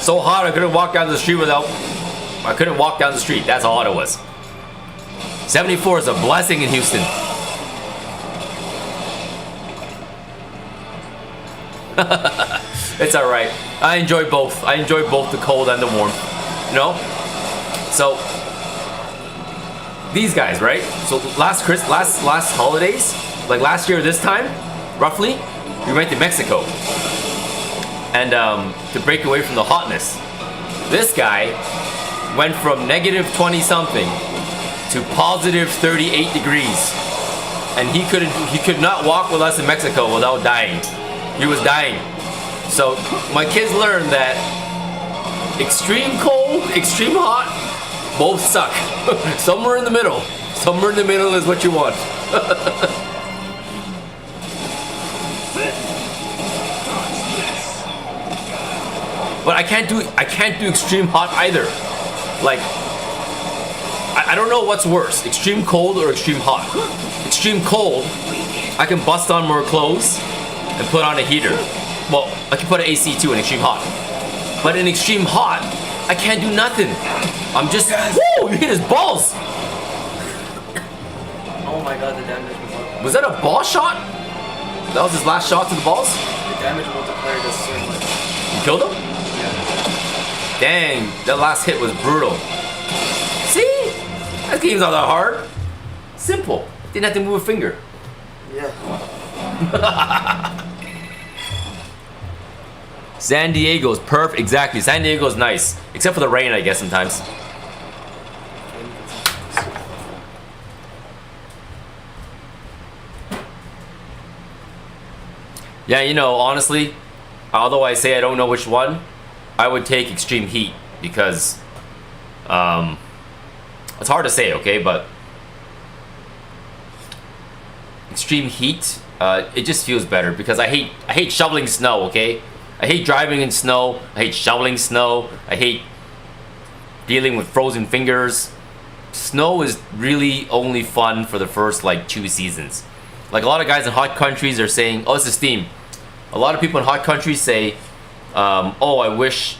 So hot I couldn't walk down the street I couldn't walk down the street. That's how hot it was. 74 is a blessing in Houston. It's alright. I enjoy both. I enjoy both the cold and the warmth. You know? So, these guys, right? So last holidays, like last year this time, roughly, we went to Mexico. And to break away from the hotness. This guy went from -20 something to positive 38 degrees. And he could not walk with us in Mexico without dying. He was dying. So my kids learned that extreme cold, extreme hot, both suck. Somewhere in the middle. Somewhere in the middle is what you want. But I can't do extreme hot either. Like, I don't know what's worse, extreme cold or extreme hot. Extreme cold, I can bust on more clothes and put on a heater. Well, I can put an AC too in extreme hot. But in extreme hot, I can't do nothing. I'm just, whoa, you hit his balls. Oh my god, the damage was up. Was that a ball shot? That was his last shot to the balls? The damage multiplier does so much. You killed him? Yeah. Dang, that last hit was brutal. See? That game's not that hard. Simple. Didn't have to move a finger. Yeah. San Diego's perfect. Exactly. San Diego's nice. Except for the rain, I guess, sometimes. Yeah, you know, honestly, although I say I don't know which one, I would take Extreme Heat because it's hard to say, okay, but Extreme Heat, it just feels better because I hate shoveling snow, okay? I hate driving in snow. I hate shoveling snow. I hate dealing with frozen fingers. Snow is really only fun for the first like 2 seasons. Like a lot of guys in hot countries are saying, oh, it's a Steam. A lot of people in hot countries say, oh, I wish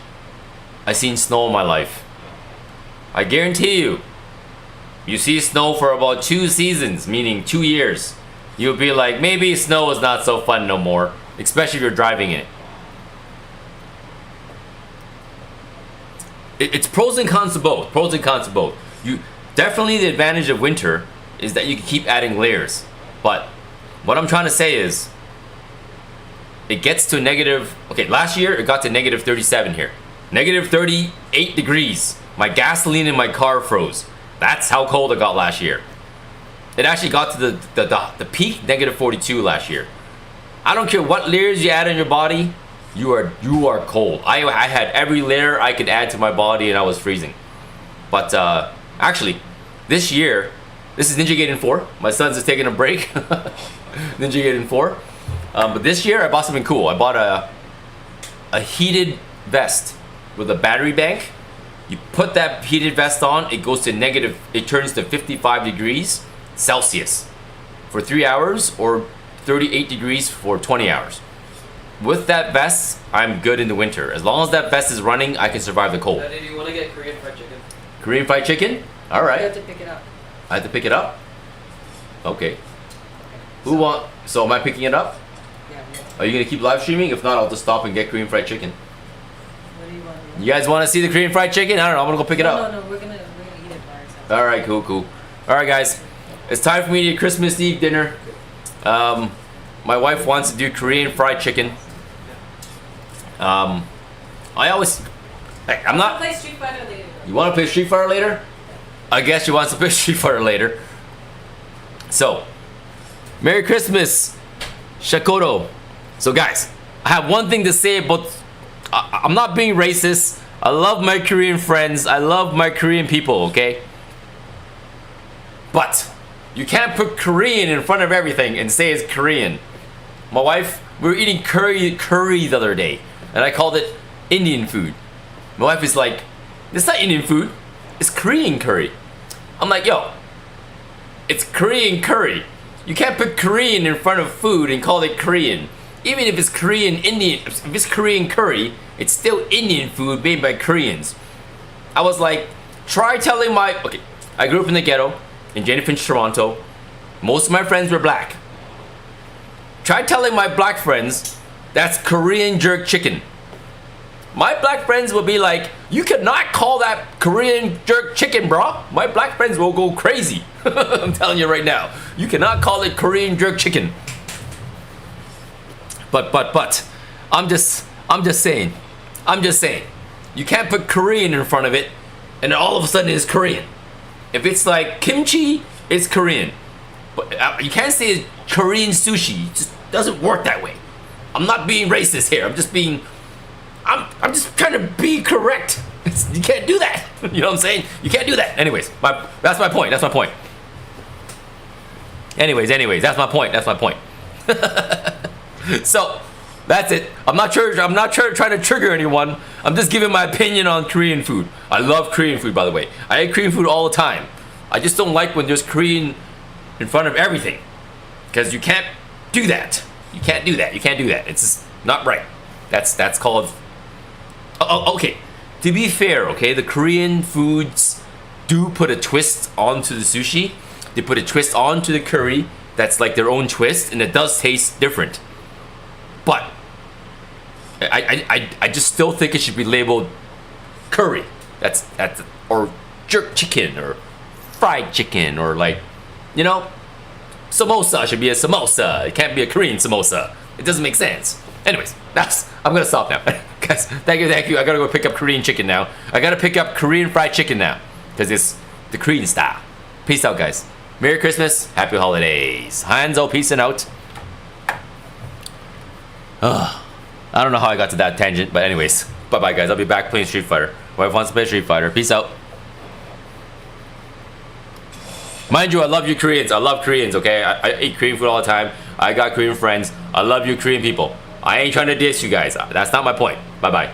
I seen snow in my life. I guarantee you, you see snow for about 2 seasons, meaning 2 years. You'll be like, maybe snow is not so fun no more, especially if you're driving it. It's pros and cons to both. Pros and cons to both. You definitely, the advantage of winter is that you can keep adding layers. But what I'm trying to say is, it gets to negative. Okay, last year it got to negative 37 here. Negative 38 degrees. My gasoline in my car froze. That's how cold it got last year. It actually got to the peak negative 42 last year. I don't care what layers you add on your body. You are cold. I had every layer I could add to my body and I was freezing. But actually, this year, this is Ninja Gaiden 4. My son's just taking a break. Ninja Gaiden 4. But this year I bought something cool. I bought a heated vest with a battery bank. You put that heated vest on, it goes to negative, it turns to 55 degrees Celsius for 3 hours or 38 degrees for 20 hours. With that vest, I'm good in the winter. As long as that vest is running, I can survive the cold. Daddy, do you want to get Korean fried chicken? Korean fried chicken? All right. You have to pick it up. I have to pick it up? Okay. So am I picking it up? Yeah. Are you going to keep live streaming? If not, I'll just stop and get Korean fried chicken. What do you want? You guys want to see the Korean fried chicken? I don't know. I'm going to go pick it up. No, we're gonna eat it by ourselves. All right, cool. All right, guys. It's time for me to eat Christmas Eve dinner. My wife wants to do Korean fried chicken. I'm not. Play Street Fighter later. You want to play Street Fighter later? I guess she wants to play Street Fighter later. So, Merry Christmas, Shakoto. So, guys, I have one thing to say about. I'm not being racist. I love my Korean friends. I love my Korean people. Okay. But you can't put Korean in front of everything and say it's Korean. My wife, we were eating curry the other day, and I called it Indian food. My wife is like, it's not Indian food, it's Korean curry. I'm like, yo, it's Korean curry. You can't put Korean in front of food and call it Korean. Even if it's Korean Indian, if it's Korean curry, it's still Indian food made by Koreans. I was like, try telling okay, I grew up in the ghetto, in Jane Finch, Toronto. Most of my friends were black. Try telling my black friends that's Korean jerk chicken. My black friends will be like, you cannot call that Korean jerk chicken, bro. My black friends will go crazy. I'm telling you right now. You cannot call it Korean jerk chicken. But, I'm just saying. You can't put Korean in front of it and all of a sudden it's Korean. If it's like kimchi, it's Korean. But you can't say it's Korean sushi. It just doesn't work that way. I'm not being racist here. I'm just trying to be correct. You can't do that. You know what I'm saying? You can't do that. Anyways, that's my point. Anyways, that's my point. So, that's it. I'm not trying to trigger anyone. I'm just giving my opinion on Korean food. I love Korean food, by the way. I eat Korean food all the time. I just don't like when there's Korean in front of everything. Because you can't do that. You can't do that. It's just not right. That's called... Oh, okay. To be fair, okay, the Korean foods do put a twist onto the sushi. They put a twist onto the curry that's like their own twist, and it does taste different. But I just still think it should be labeled curry. That's or jerk chicken or fried chicken or like, you know, samosa should be a samosa. It can't be a Korean samosa. It doesn't make sense. Anyways, I'm gonna stop now. Guys, thank you. I gotta go pick up Korean chicken now. I gotta pick up Korean fried chicken now because it's the Korean style. Peace out, guys. Merry Christmas, Happy Holidays. Hanzo, peacing out. I don't know how I got to that tangent, but anyways, bye-bye, guys. I'll be back playing Street Fighter. Wife wants to play Street Fighter. Peace out. Mind you, I love you Koreans. I love Koreans, okay? I eat Korean food all the time. I got Korean friends. I love you Korean people. I ain't trying to diss you guys. That's not my point. Bye-bye.